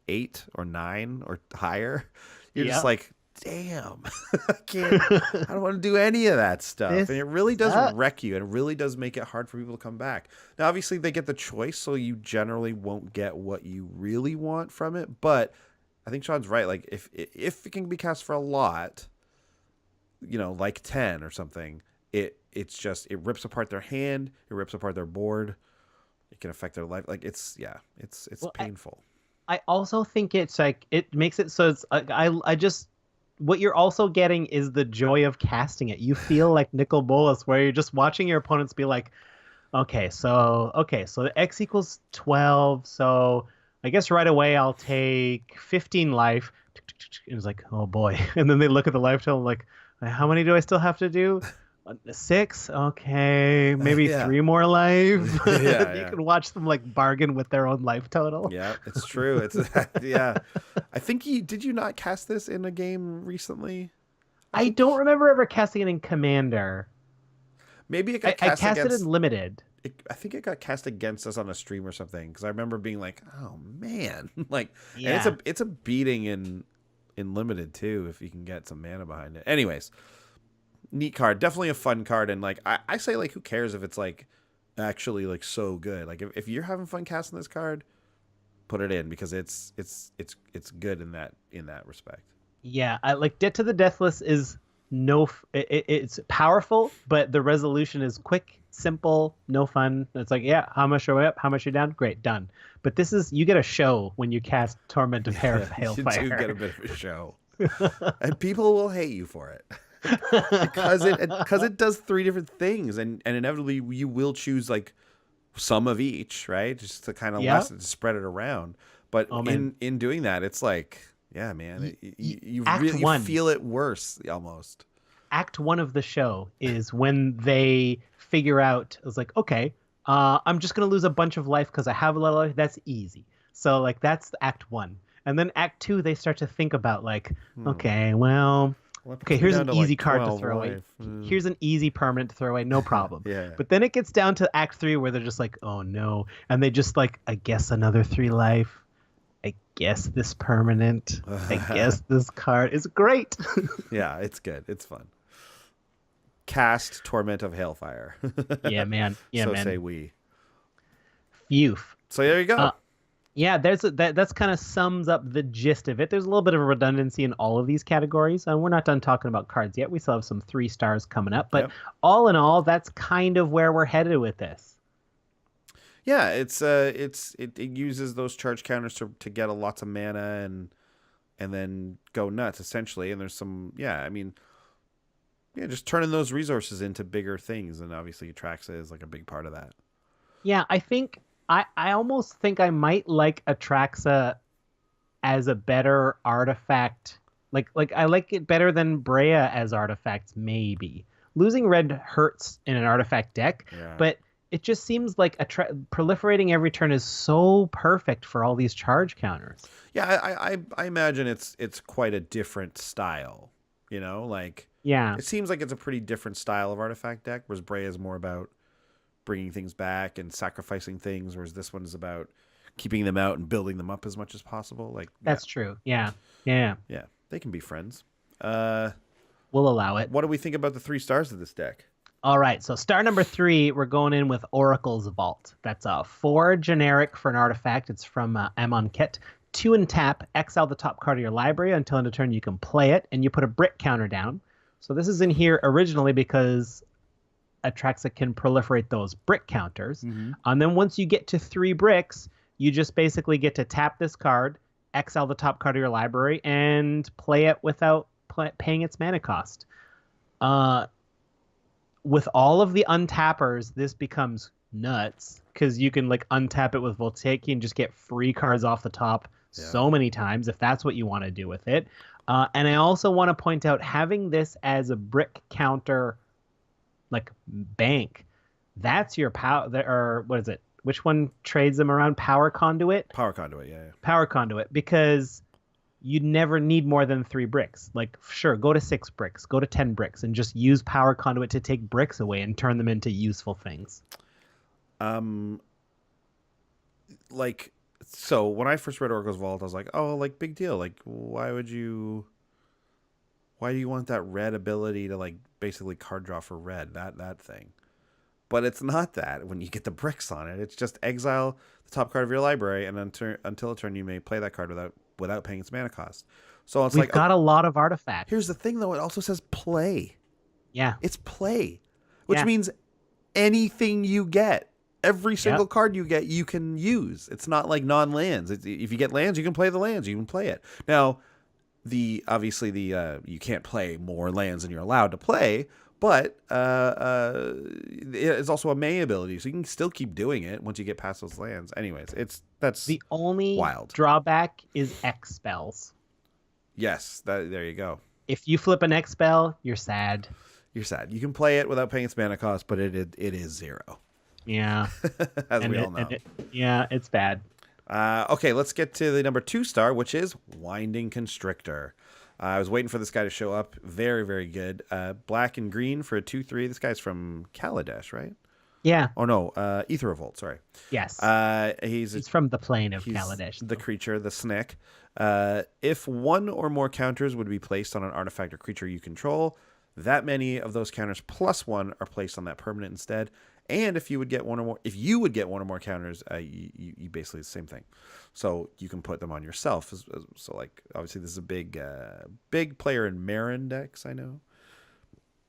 8 or 9 or higher, you're just like, damn, I don't want to do any of that stuff. And it really does wreck you, and it really does make it hard for people to come back. Now, obviously, they get the choice, so you generally won't get what you really want from it, but I think Sean's right. Like, if it can be cast for a lot, you know, like 10 or something, it rips apart their hand, it rips apart their board, it can affect their life. Like, it's painful. I also think it's like, it makes it so it's I just, what you're also getting is the joy of casting it. You feel like Nicol Bolas, where you're just watching your opponents be like, okay, so the X equals 12, so I guess right away I'll take 15 life. And it's like, oh boy. And then they look at the life total like, how many do I still have to do? 6? Okay, maybe 3 more life. You can watch them like bargain with their own life total. Yeah, it's true. It's I think did you not cast this in a game recently? I don't remember ever casting it in Commander. Maybe it got cast I cast it in Limited. I think it got cast against us on a stream or something, because I remember being like, "Oh man!" like, yeah. And it's a beating in Limited too if you can get some mana behind it. Anyways, neat card, definitely a fun card, and like I say, like, who cares if it's like actually like so good? Like if you're having fun casting this card, put it in, because it's good in that respect. Yeah, I like Debt to the Deathless is it's powerful, but the resolution is quick, simple, no fun. It's like, yeah, how much are we up? How much are you down? Great, done. But this is, you get a show when you cast Torment of Hailfire. You do get a bit of a show. And people will hate you for it. because it does 3 different things, and inevitably you will choose like some of each, right? Just to kind of lessen, to spread it around. But in doing that, it's like, yeah, man, you really feel it worse almost. Act 1 of the show is when they figure out, it's like, okay, I'm just going to lose a bunch of life because I have a lot of life. That's easy. So like, that's Act 1. And then Act 2, they start to think about like, okay, well, here's an easy card to throw away. Here's an easy permanent to throw away. No problem. But then it gets down to Act 3 where they're just like, oh no. And they just like, I guess another 3 life. I guess this permanent. I guess this card is great. Yeah, it's good. It's fun. Cast Torment of Hailfire. Yeah, man. Yeah, so man. say we. Phew. So there you go. Yeah, that's kind of sums up the gist of it. There's a little bit of redundancy in all of these categories, and we're not done talking about cards yet. We still have some 3 stars coming up, but all in all, that's kind of where we're headed with this. Yeah, it uses those charge counters to get lots of mana and then go nuts essentially. And there's some just turning those resources into bigger things, and obviously Atraxa is like a big part of that. Yeah, I think I almost think I might like Atraxa as a better artifact. Like I like it better than Brea as artifacts, maybe. Losing red hurts in an artifact deck, but it just seems like proliferating every turn is so perfect for all these charge counters. Yeah, I imagine it's quite a different style, Yeah. It seems like it's a pretty different style of artifact deck, whereas Brea is more about bringing things back and sacrificing things, whereas this one is about keeping them out and building them up as much as possible. That's true. Yeah. They can be friends. We'll allow it. What do we think about the 3 stars of this deck? All right, so star number 3, we're going in with Oracle's Vault. That's a 4 generic for an artifact. It's from Amonkhet. 2 and tap, exile the top card of your library until end of turn you can play it, and you put a brick counter down. So this is in here originally because Atraxa can proliferate those brick counters. Mm-hmm. And then once you get to 3 bricks, you just basically get to tap this card, exile the top card of your library, and play it without paying its mana cost. With all of the untappers, this becomes nuts because you can untap it with Voltaic and just get free cards off the top so many times if that's what you want to do with it. And I also want to point out having this as a brick counter bank, that's your power, or what is it? Which one trades them around? Power Conduit? Power Conduit, yeah. Power Conduit, because you never need more than 3 bricks. Sure, go to 6 bricks, go to 10 bricks, and just use Power Conduit to take bricks away and turn them into useful things. So when I first read Oracle's Vault, I was like, oh, big deal. Why do you want that red ability to basically card draw for red, that thing? But it's not that when you get the bricks on it. It's just exile the top card of your library, and until a turn you may play that card without paying its mana cost. So it's We've got a lot of artifacts. Here's the thing, though. It also says play. Yeah. It's play, which means anything you get, every single card you get, you can use. It's not like non-lands. If you get lands, you can play the lands. You can play it. Now, obviously you can't play more lands than you're allowed to play, but it's also a May ability, so you can still keep doing it once you get past those lands. Anyways, that's the only wild drawback is X spells. Yes, there you go. If you flip an X spell, you're sad. You're sad. You can play it without paying its mana cost, but it is 0. Yeah. As we all know. It's bad. Okay, let's get to the number 2 star, which is Winding Constrictor. I was waiting for this guy to show up. Very, very good. Black and green for a 2/3. This guy's from Kaladesh, right? Yeah. Oh, no. Aether Revolt, sorry. Yes. He's from the plane of Kaladesh. The creature, the Snick. If 1 or more counters would be placed on an artifact or creature you control, that many of those counters plus 1 are placed on that permanent instead. And if you would get one or more counters, you basically the same thing. So you can put them on yourself. So obviously this is a big player in Marin decks, I know.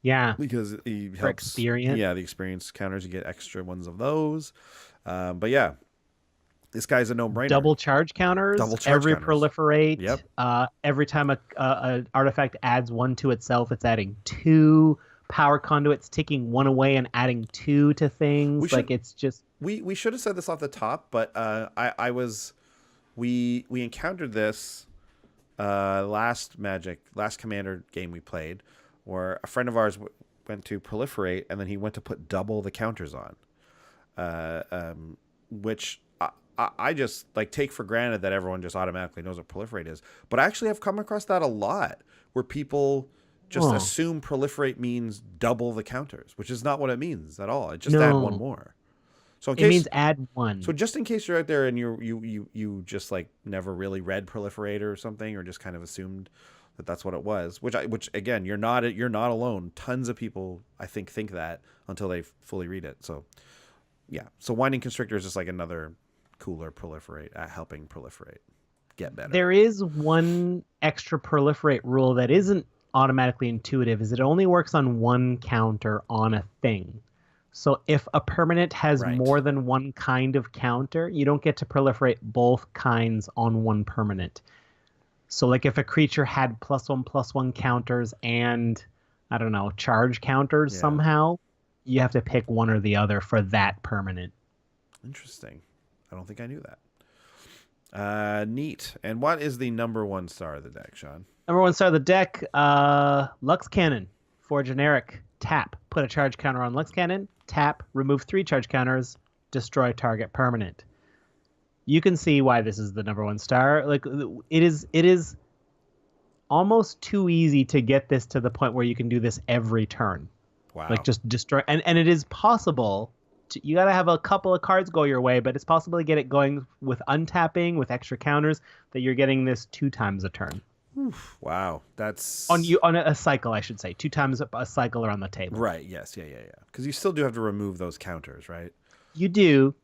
Yeah. Because he helps. Experience. Yeah, the experience counters, you get extra ones of those. But yeah, this guy's a no-brainer. Double charge counters. Proliferate. Yep. Every time a artifact adds 1 to itself, it's adding 2. Power Conduit's taking 1 away and adding 2 to things. It's just we should have said this off the top, but we encountered this last Commander game we played, where a friend of ours went to proliferate, and then he went to put double the counters on, which I just take for granted that everyone just automatically knows what proliferate is. But actually, I've come across that a lot, where people just assume proliferate means double the counters, which is not what it means at all. It just add 1 more. So it means add 1. So just in case you're out there and you just never really read proliferate or something, or just kind of assumed that's what it was. Which again, you're not alone. Tons of people I think that until they fully read it. So yeah, so Winding Constrictor is just like another cooler proliferate, helping proliferate get better. There is one extra proliferate rule that isn't automatically intuitive, is it only works on one counter on a thing. So if a permanent has more than one kind of counter, you don't get to proliferate both kinds on one permanent. So like if a creature had +1/+1 counters and, I don't know, charge counters somehow, you have to pick one or the other for that permanent. Interesting. I don't think I knew that. Neat. And what is the number 1 star of the deck, Sean? Number 1 star of the deck, Lux Cannon. For generic, tap. Put a charge counter on Lux Cannon. Tap. Remove 3 charge counters. Destroy target permanent. You can see why this is the number 1 star. Like it is almost too easy to get this to the point where you can do this every turn. Wow. Like just destroy, and it is possible. You got to have a couple of cards go your way, but it's possible to get it going with untapping, with extra counters, that you're getting this 2 times a turn. Wow, that's on a cycle, I should say. 2 times a cycle around the table. Right. Yes. Yeah. Because you still do have to remove those counters, right? You do.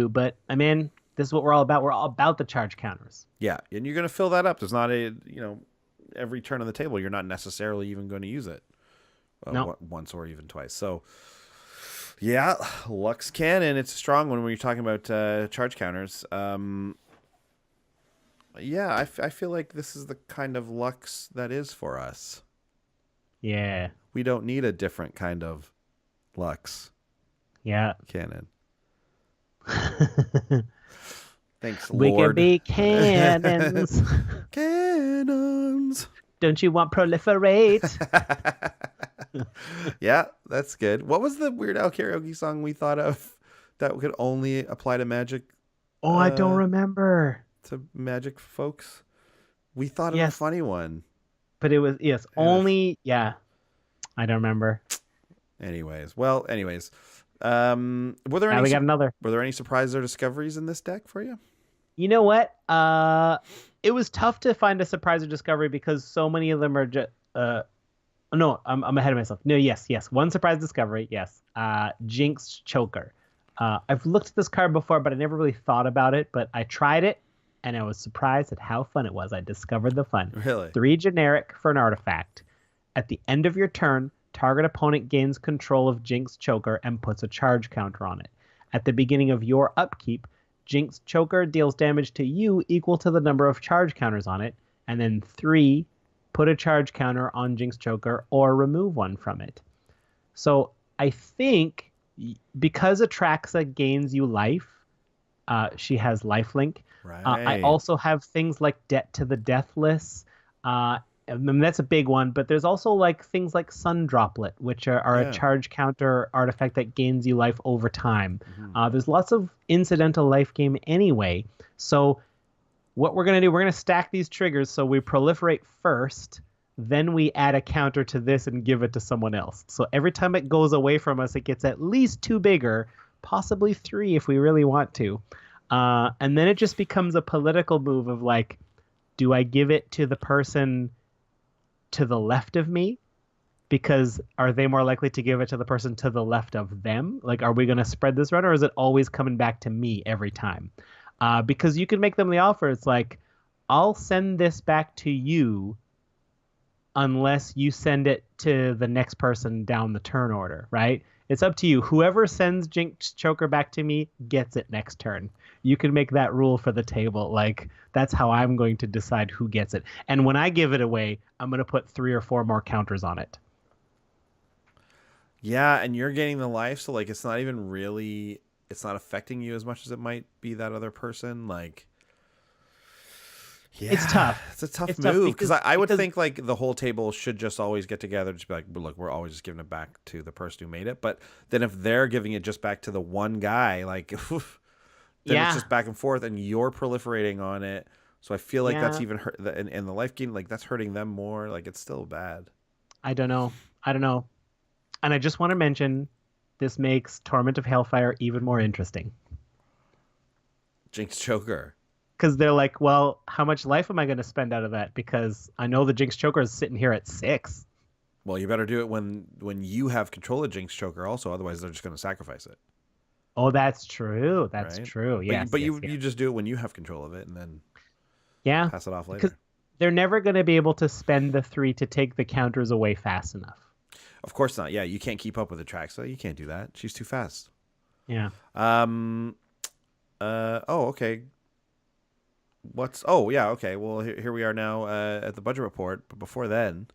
But I mean, this is what we're all about. We're all about the charge counters. Yeah, and you're going to fill that up. There's not every turn on the table, you're not necessarily even going to use it. No. Once or even twice. So, yeah, Lux Cannon. It's a strong one when you're talking about charge counters. Yeah, I feel like this is the kind of Lux that is for us. Yeah. We don't need a different kind of Lux. Yeah. Cannon. Thanks, We Lord. can be cannons. Cannons. Don't you want proliferate? Yeah, that's good. What was the Weird Al karaoke song we thought of that could only apply to magic? Oh, I don't remember. To magic folks? We thought of a funny one. But it was, only, I don't remember. Anyways. Were there we got another. Were there any surprises or discoveries in this deck for you? You know what? It was tough to find a surprise or discovery because so many of them are just. No, I'm ahead of myself. No, yes. One surprise discovery, yes. Jinx Choker. I've looked at this card before, but I never really thought about it. But I tried it, and I was surprised at how fun it was. I discovered the fun. Really? 3 generic for an artifact. At the end of your turn, target opponent gains control of Jinx Choker and puts a charge counter on it. At the beginning of your upkeep, Jinx Choker deals damage to you equal to the number of charge counters on it, and then 3, put a charge counter on Jinx Choker or remove one from it. So I think because Atraxa gains you life, she has lifelink. Right. I also have things like Debt to the Deathless. I mean, that's a big one, but there's also like things like Sun Droplet, which are a charge counter artifact that gains you life over time. Mm-hmm. There's lots of incidental life gain anyway. So what we're going to do, we're going to stack these triggers so we proliferate first, then we add a counter to this and give it to someone else. So every time it goes away from us, it gets at least 2 bigger, possibly 3 if we really want to. And then it just becomes a political move of like, do I give it to the person to the left of me? Because are they more likely to give it to the person to the left of them? Like, are we going to spread this around, or is it always coming back to me every time? Because you can make them the offer. It's like, I'll send this back to you unless you send it to the next person down the turn order, right? It's up to you. Whoever sends Jinx Choker back to me gets it next turn. You can make that rule for the table. Like, that's how I'm going to decide who gets it. And when I give it away, I'm going to put 3 or 4 more counters on it. Yeah, and you're getting the life, so like it's not even really, it's not affecting you as much as it might be that other person. Like, yeah, it's tough. It's a tough move because I would think like the whole table should just always get together, just be like, look, we're always just giving it back to the person who made it. But then if they're giving it just back to the one guy, like, then it's just back and forth, and you're proliferating on it. So I feel like that's even hurt, and the life gain, like that's hurting them more. Like it's still bad. I don't know. And I just want to mention, this makes Torment of Hellfire even more interesting. Jinx Choker. because they're like, well, how much life am I going to spend out of that? Because I know the Jinx Choker is sitting here at 6. Well, you better do it when you have control of Jinx Choker also, otherwise they're just going to sacrifice it. Oh, that's true. That's right? true. Yes. But yes, you just do it when you have control of it and then yeah. pass it off later. Because they're never going to be able to spend the 3 to take the counters away fast enough. Of course not. Yeah, you can't keep up with Atraxa. You can't do that. She's too fast. Yeah. Oh, okay. Oh, yeah, okay. Well, here we are now at the budget report. But before then,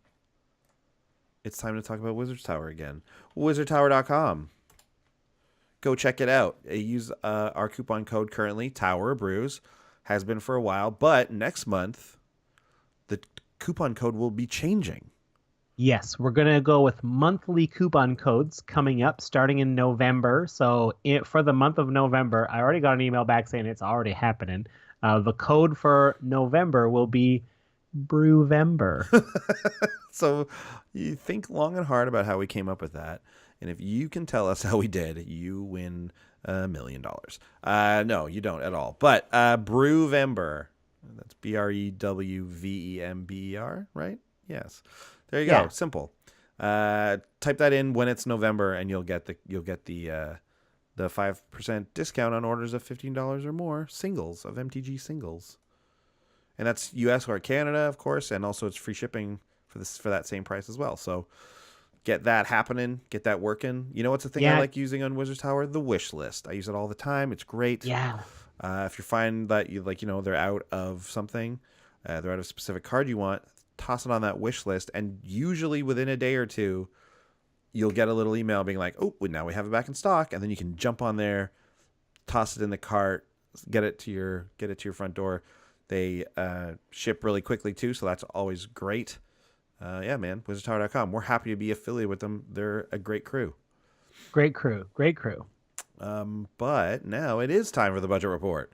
it's time to talk about Wizard's Tower again. WizardTower.com. Go check it out. Use our coupon code currently, Tower Brews. Has been for a while. But next month, the coupon code will be changing. Yes, we're going to go with monthly coupon codes coming up starting in November. So for the month of November, I already got an email back saying it's already happening. The code for November will be Brewvember. So you think long and hard about how we came up with that. And if you can tell us how we did, you win $1 million. No, you don't at all. But Brewvember, that's BREWVEMBER, right? Yes. There you go. Simple. Type that in when it's November, and you'll get the 5% discount on orders of $15 or more. Singles of MTG singles, and that's U.S. or Canada, of course, and also it's free shipping for that same price as well. So get that happening, get that working. You know what's the thing I like using on Wizards Tower? The wish list. I use it all the time. It's great. Yeah. If you find that they're out of something, they're out of a specific card you want. Toss it on that wish list, and usually within a day or two, you'll get a little email being like, "Oh, now we have it back in stock," and then you can jump on there, toss it in the cart, get it to your front door. They ship really quickly too, so that's always great. Yeah, man, WizardTower.com. We're happy to be affiliated with them. They're a great crew. Great crew. But now it is time for the budget report.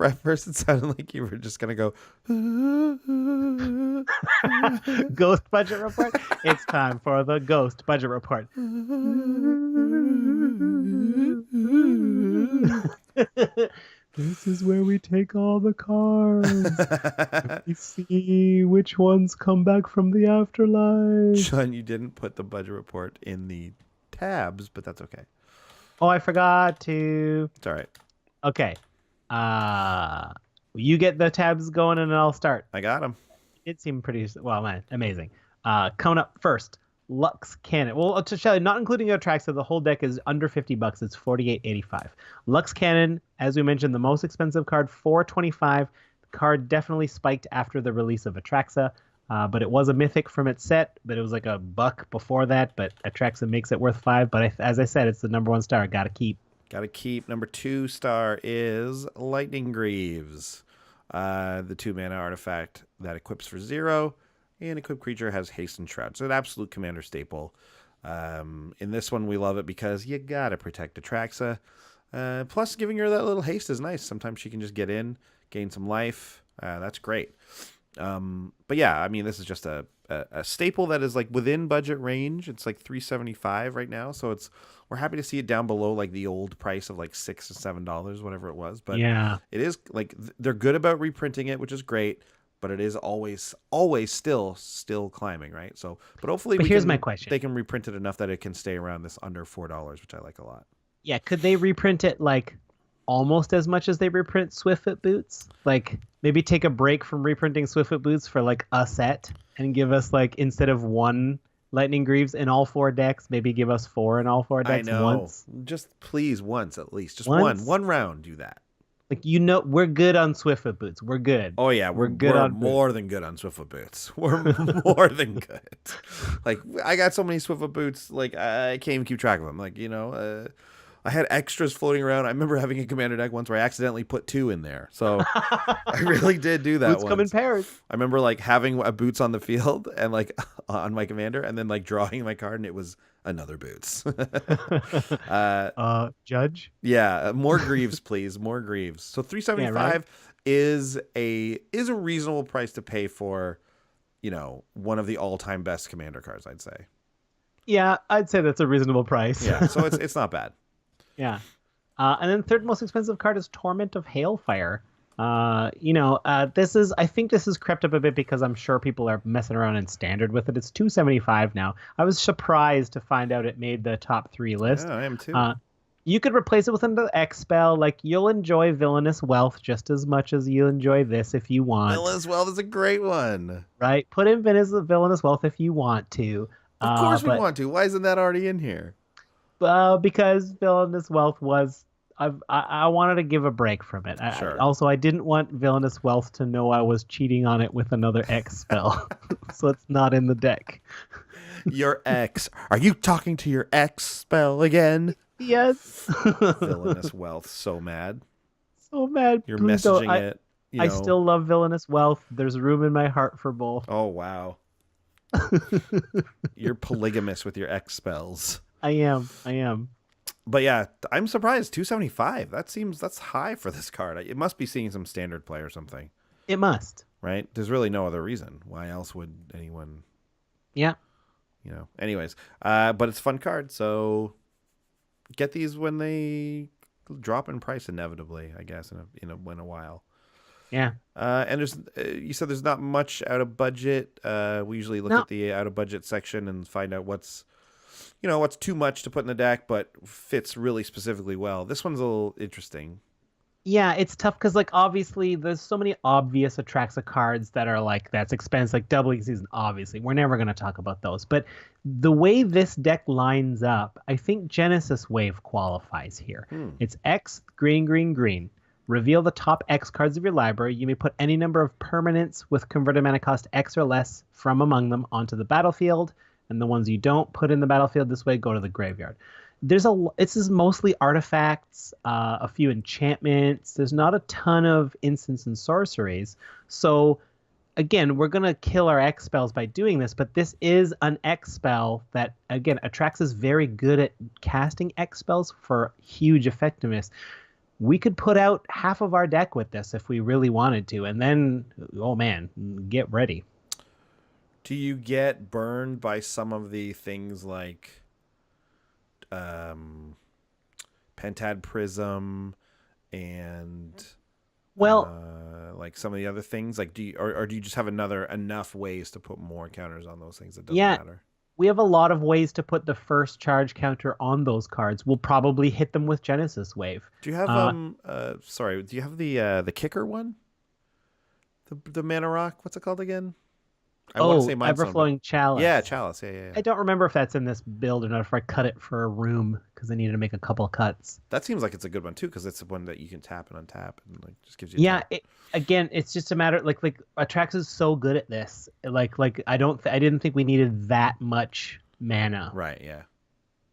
At first it sounded like you were just gonna go Ghost budget report. It's time for the ghost budget report. This is where we take all the cards. We see which ones come back from the afterlife. Sean, you didn't put the budget report in the tabs, but that's okay. Oh, I forgot to. It's all right. Okay. You get the tabs going and I'll start. I got them. It seemed pretty, amazing. Coming up first, Lux Cannon. Well, to show you, not including Atraxa, the whole deck is under $50. It's $48.85. Lux Cannon, as we mentioned, the most expensive card, $4.25. The card definitely spiked after the release of Atraxa. But it was a mythic from its set, but it was like $1 before that. But Atraxa makes it worth $5. But as I said, it's the number 1 star. Got to keep. Number 2 star is Lightning Greaves, the 2-mana artifact that equips for 0, and equipped creature has haste and shroud. So an absolute commander staple. In this one, we love it because you gotta protect Atraxa. Plus, giving her that little haste is nice. Sometimes she can just get in, gain some life. That's great. But yeah, I mean, this is just a staple that is like within budget range. It's like $3.75 right now, so we're happy to see it down below like the old price of like $6 or $7, whatever it was. But yeah, it is like they're good about reprinting it, which is great. But it is always still climbing, right? So, but hopefully, here's my question: they can reprint it enough that it can stay around this under $4, which I like a lot. Yeah, could they reprint it like almost as much as they reprint Swiftfoot Boots? Like maybe take a break from reprinting Swiftfoot Boots for like a set and give us like, instead of 1 Lightning Greaves in all 4 decks, maybe give us 4 in all 4 decks. I know. Once. Just please once at least. Just once. one round. Do that. Like, we're good on Swiftfoot Boots. We're good. Oh yeah, we're good on more than good on Swiftfoot Boots. We're more than good. Like, I got so many Swiftfoot Boots, like I can't even keep track of them. Like, I had extras floating around. I remember having a commander deck once where I accidentally put 2 in there. So I really did do that. Boots come in pairs. I remember like having a Boots on the field and like on my commander, and then like drawing my card, and it was another Boots. Judge? Yeah, more Greaves, please. More Greaves. So $3.75 is a reasonable price to pay for, one of the all-time best commander cards, I'd say. Yeah, I'd say that's a reasonable price. Yeah, so it's not bad. Yeah. And then third most expensive card is Torment of Hailfire. I think this has crept up a bit because I'm sure people are messing around in standard with it. It's 275 now. I was surprised to find out it made the top 3 list. Yeah, I am too. You could replace it with another X spell. Like, you'll enjoy Villainous Wealth just as much as you enjoy this if you want. Villainous Wealth is a great one. Right? Put in Villainous Wealth if you want to. Of course we want to. Why isn't that already in here? Because Villainous Wealth was... I wanted to give a break from it. Sure. I didn't want Villainous Wealth to know I was cheating on it with another X spell. So it's not in the deck. Your ex. Are you talking to your ex spell again? Yes. Villainous Wealth. So mad. So mad. You're Please messaging it. I still love Villainous Wealth. There's room in my heart for both. Oh, wow. You're polygamous with your ex spells. I am. But yeah, I'm surprised. 275. That's high for this card. It must be seeing some standard play or something. It must. Right? There's really no other reason. Why else would anyone? Yeah. Anyways, but it's a fun card. So get these when they drop in price inevitably, I guess, in a while. Yeah. And you said there's not much out of budget. We usually look at the out of budget section and find out what's too much to put in the deck, but fits really specifically well. This one's a little interesting. Yeah, it's tough because, like, obviously there's so many obvious Atraxa cards that are like, that's expensive, like Doubling Season, obviously. We're never going to talk about those. But the way this deck lines up, I think Genesis Wave qualifies here. It's X, green, green, green. Reveal the top X cards of your library. You may put any number of permanents with converted mana cost X or less from among them onto the battlefield. And the ones you don't put in the battlefield this way go to the graveyard. This is mostly artifacts, a few enchantments. There's not a ton of instants and sorceries. So again, we're going to kill our X spells by doing this, but this is an X spell that, again, Atraxa is very good at casting X spells for huge effectiveness. We could put out half of our deck with this if we really wanted to, and then, oh man, get ready. Do you get burned by some of the things like Pentad Prism and like some of the other things? Like, do you just have enough ways to put more counters on those things? It doesn't matter. We have a lot of ways to put the first charge counter on those cards. We'll probably hit them with Genesis Wave. Do you have do you have the kicker one? The mana rock, what's it called again? I want to say Everflowing Chalice. Yeah, Chalice. Yeah. I don't remember if that's in this build or not, if I cut it for a room because I needed to make a couple of cuts. That seems like it's a good one too, because it's the one that you can tap and untap and like just gives you again, it's just a matter like Atraxa is so good at this. Like I didn't think we needed that much mana. Right,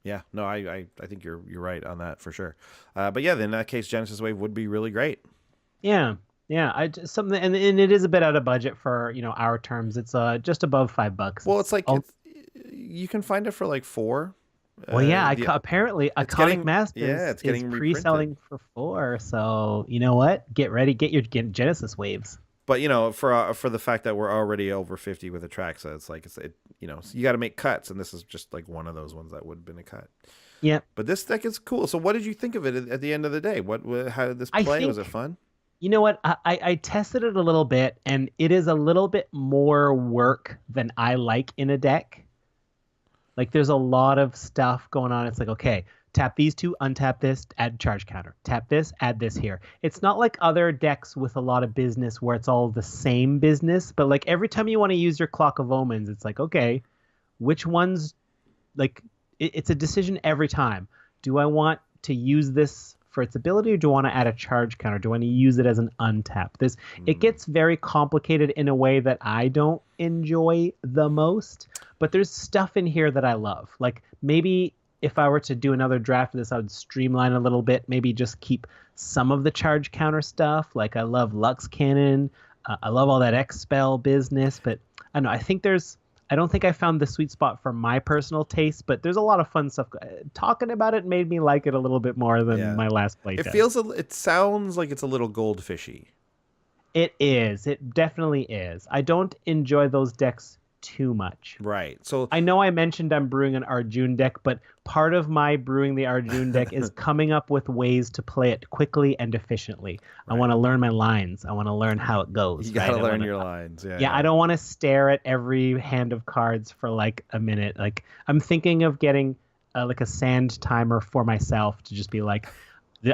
yeah. No, I think you're right on that for sure. But yeah, in that case Genesis Wave would be really great. Yeah. Yeah, and it is a bit out of budget for our terms. It's just above $5. Well, it's like you can find it for like $4. Well, yeah, apparently Iconic Masters is pre-selling for $4. So you know what? Get ready, get your Genesis Waves. But for the fact that we're already over 50 with Atraxa, it's like you got to make cuts, and this is just like one of those ones that would have been a cut. Yeah. But this deck is cool. So what did you think of it at the end of the day? How did this play? Was it fun? You know what? I tested it a little bit, and it is a little bit more work than I like in a deck. Like, there's a lot of stuff going on. It's like, okay, tap these two, untap this, add charge counter. Tap this, add this here. It's not like other decks with a lot of business where it's all the same business, but like every time you want to use your Clock of Omens, it's like, okay, which ones, like, it's a decision every time. Do I want to use this for its ability, or do I want to add a charge counter? Do I want to use it as an untap? It gets very complicated in a way that I don't enjoy the most, but there's stuff in here that I love. Like, maybe if I were to do another draft of this, I would streamline a little bit, maybe just keep some of the charge counter stuff. Like, I love Lux Cannon. I love all that X spell business, but I don't know. I don't think I found the sweet spot for my personal taste, but there's a lot of fun stuff. Talking about it made me like it a little bit more than my last playtest. It sounds like it's a little goldfishy. It is. It definitely is. I don't enjoy those decks too much. Right. So I know I mentioned I'm brewing an Arjun deck, but part of my brewing the Arjun deck is coming up with ways to play it quickly and efficiently. Right. I want to learn my lines. I want to learn how it goes. You got to learn your lines. Yeah, I don't want to stare at every hand of cards for like a minute. Like I'm thinking of getting like a sand timer for myself to just be like,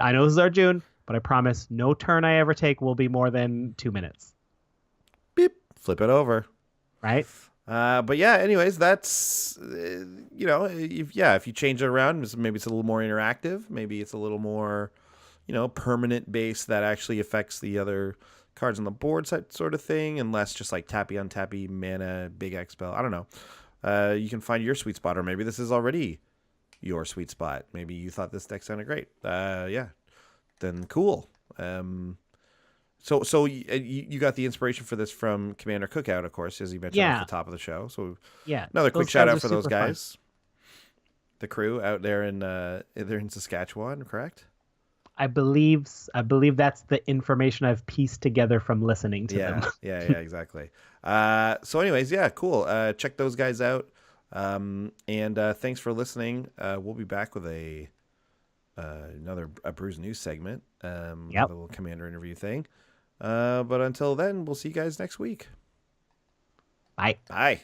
I know this is Arjun, but I promise no turn I ever take will be more than 2 minutes. Beep. Flip it over. Right? But yeah, anyways, that's, if you change it around, maybe it's a little more interactive. Maybe it's a little more, permanent base that actually affects the other cards on the board sort of thing, and less just like tappy on tappy mana, big X spell. I don't know. You can find your sweet spot, or maybe this is already your sweet spot. Maybe you thought this deck sounded great. Yeah, then cool. So you got the inspiration for this from Commander Cookout, of course, as you mentioned at the top of the show. So yeah, another quick shout out for those guys, the crew out there they're in Saskatchewan, correct? I believe that's the information I've pieced together from listening to them. Yeah, exactly. So anyways, yeah, cool. Check those guys out. And thanks for listening. We'll be back with another Brews news segment. A little Commander interview thing. But until then, we'll see you guys next week. Bye. Bye.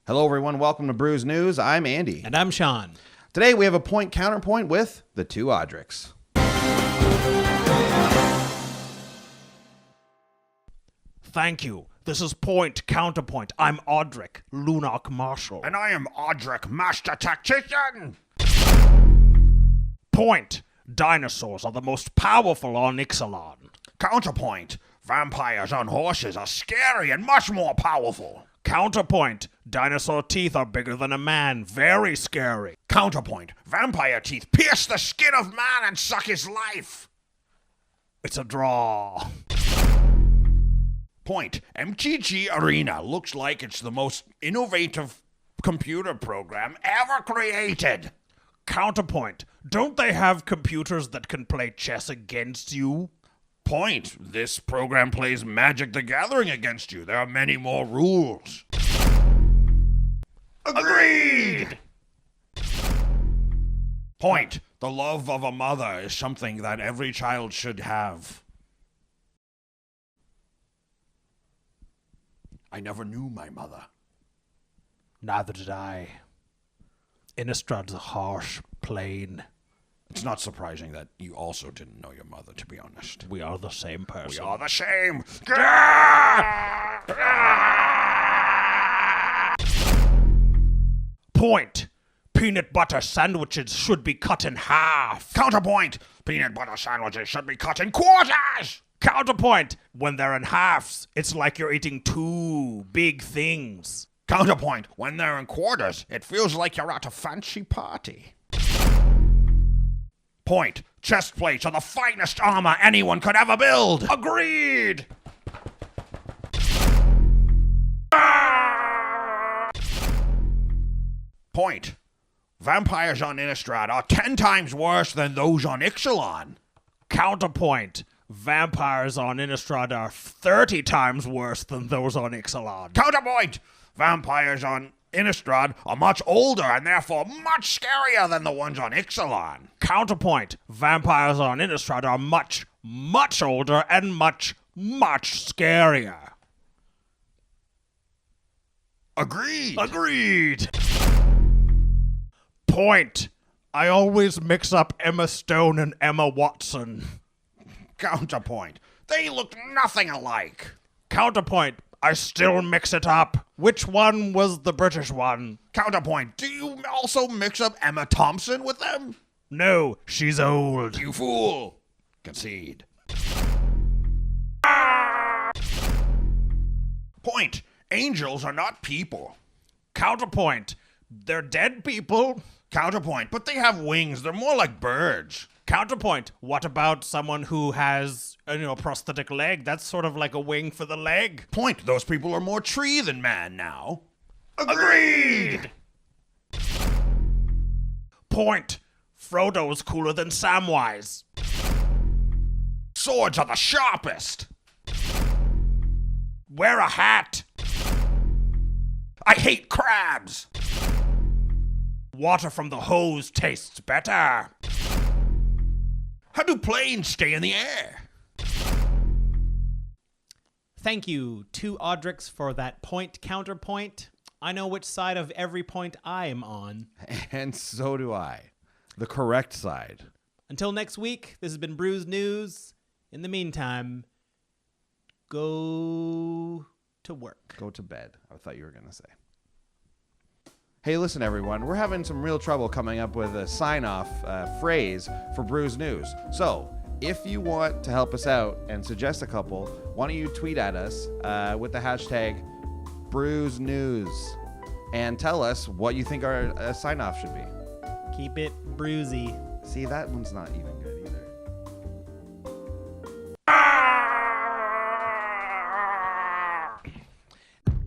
Hello, everyone. Welcome to Brews News. I'm Andy. And I'm Sean. Today, we have a point counterpoint with the two Audricks. Thank you. This is Point Counterpoint. I'm Audric, Lunarch Marshal. And I am Audric, Master Tactician. Point. Dinosaurs are the most powerful on Ixalan. Counterpoint. Vampires on horses are scary and much more powerful. Counterpoint. Dinosaur teeth are bigger than a man. Very scary. Counterpoint. Vampire teeth pierce the skin of man and suck his life. It's a draw. Point. MTG Arena looks like it's the most innovative computer program ever created. Counterpoint. Don't they have computers that can play chess against you? Point. This program plays Magic the Gathering against you. There are many more rules. Agreed! Point. The love of a mother is something that every child should have. I never knew my mother. Neither did I. Innistrad's harsh, plain. It's not surprising that you also didn't know your mother, to be honest. We are the same person. We are the same. Point. Peanut butter sandwiches should be cut in half. Counterpoint. Peanut butter sandwiches should be cut in quarters. Counterpoint. When they're in halves, it's like you're eating two big things. Counterpoint. When they're in quarters, it feels like you're at a fancy party. Point. Chest plates are the finest armor anyone could ever build. Agreed! Point. Vampires on Innistrad are 10 times worse than those on Ixalan. Counterpoint. Vampires on Innistrad are 30 times worse than those on Ixalan. Counterpoint. Vampires on Innistrad are much older and therefore much scarier than the ones on Ixalan. Counterpoint. Vampires on Innistrad are much, much older and much, much scarier. Agreed. Agreed. Point. I always mix up Emma Stone and Emma Watson. Counterpoint. They look nothing alike. Counterpoint. I still mix it up. Which one was the British one? Counterpoint. Do you also mix up Emma Thompson with them? No, she's old. You fool. Concede. Point. Angels are not people. Counterpoint. They're dead people. Counterpoint. But they have wings. They're more like birds. Counterpoint. What about someone who has prosthetic leg. That's sort of like a wing for the leg. Point, those people are more tree than man now. Agreed! Point, Frodo's cooler than Samwise. Swords are the sharpest. Wear a hat. I hate crabs. Water from the hose tastes better. How do planes stay in the air? Thank you to Audrix for that point counterpoint. I know which side of every point I am on. And so do I. The correct side. Until next week, this has been Brews News. In the meantime, go to work. Go to bed, I thought you were going to say. Hey, listen, everyone. We're having some real trouble coming up with a sign-off phrase for Brews News. So, if you want to help us out and suggest a couple, why don't you tweet at us with the hashtag Brews News and tell us what you think our sign-off should be. Keep it brewsy. See, that one's not even good either.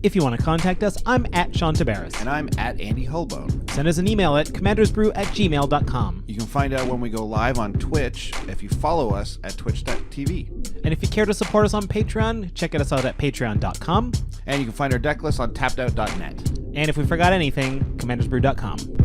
If you want to contact us, I'm at Sean Tabaris. And I'm at Andy Holbone. Send us an email at commandersbrew@gmail.com. You can find out when we go live on Twitch if you follow us at twitch.tv. And if you care to support us on Patreon, check us out at patreon.com. And you can find our deck list on tappedout.net. And if we forgot anything, commandersbrew.com.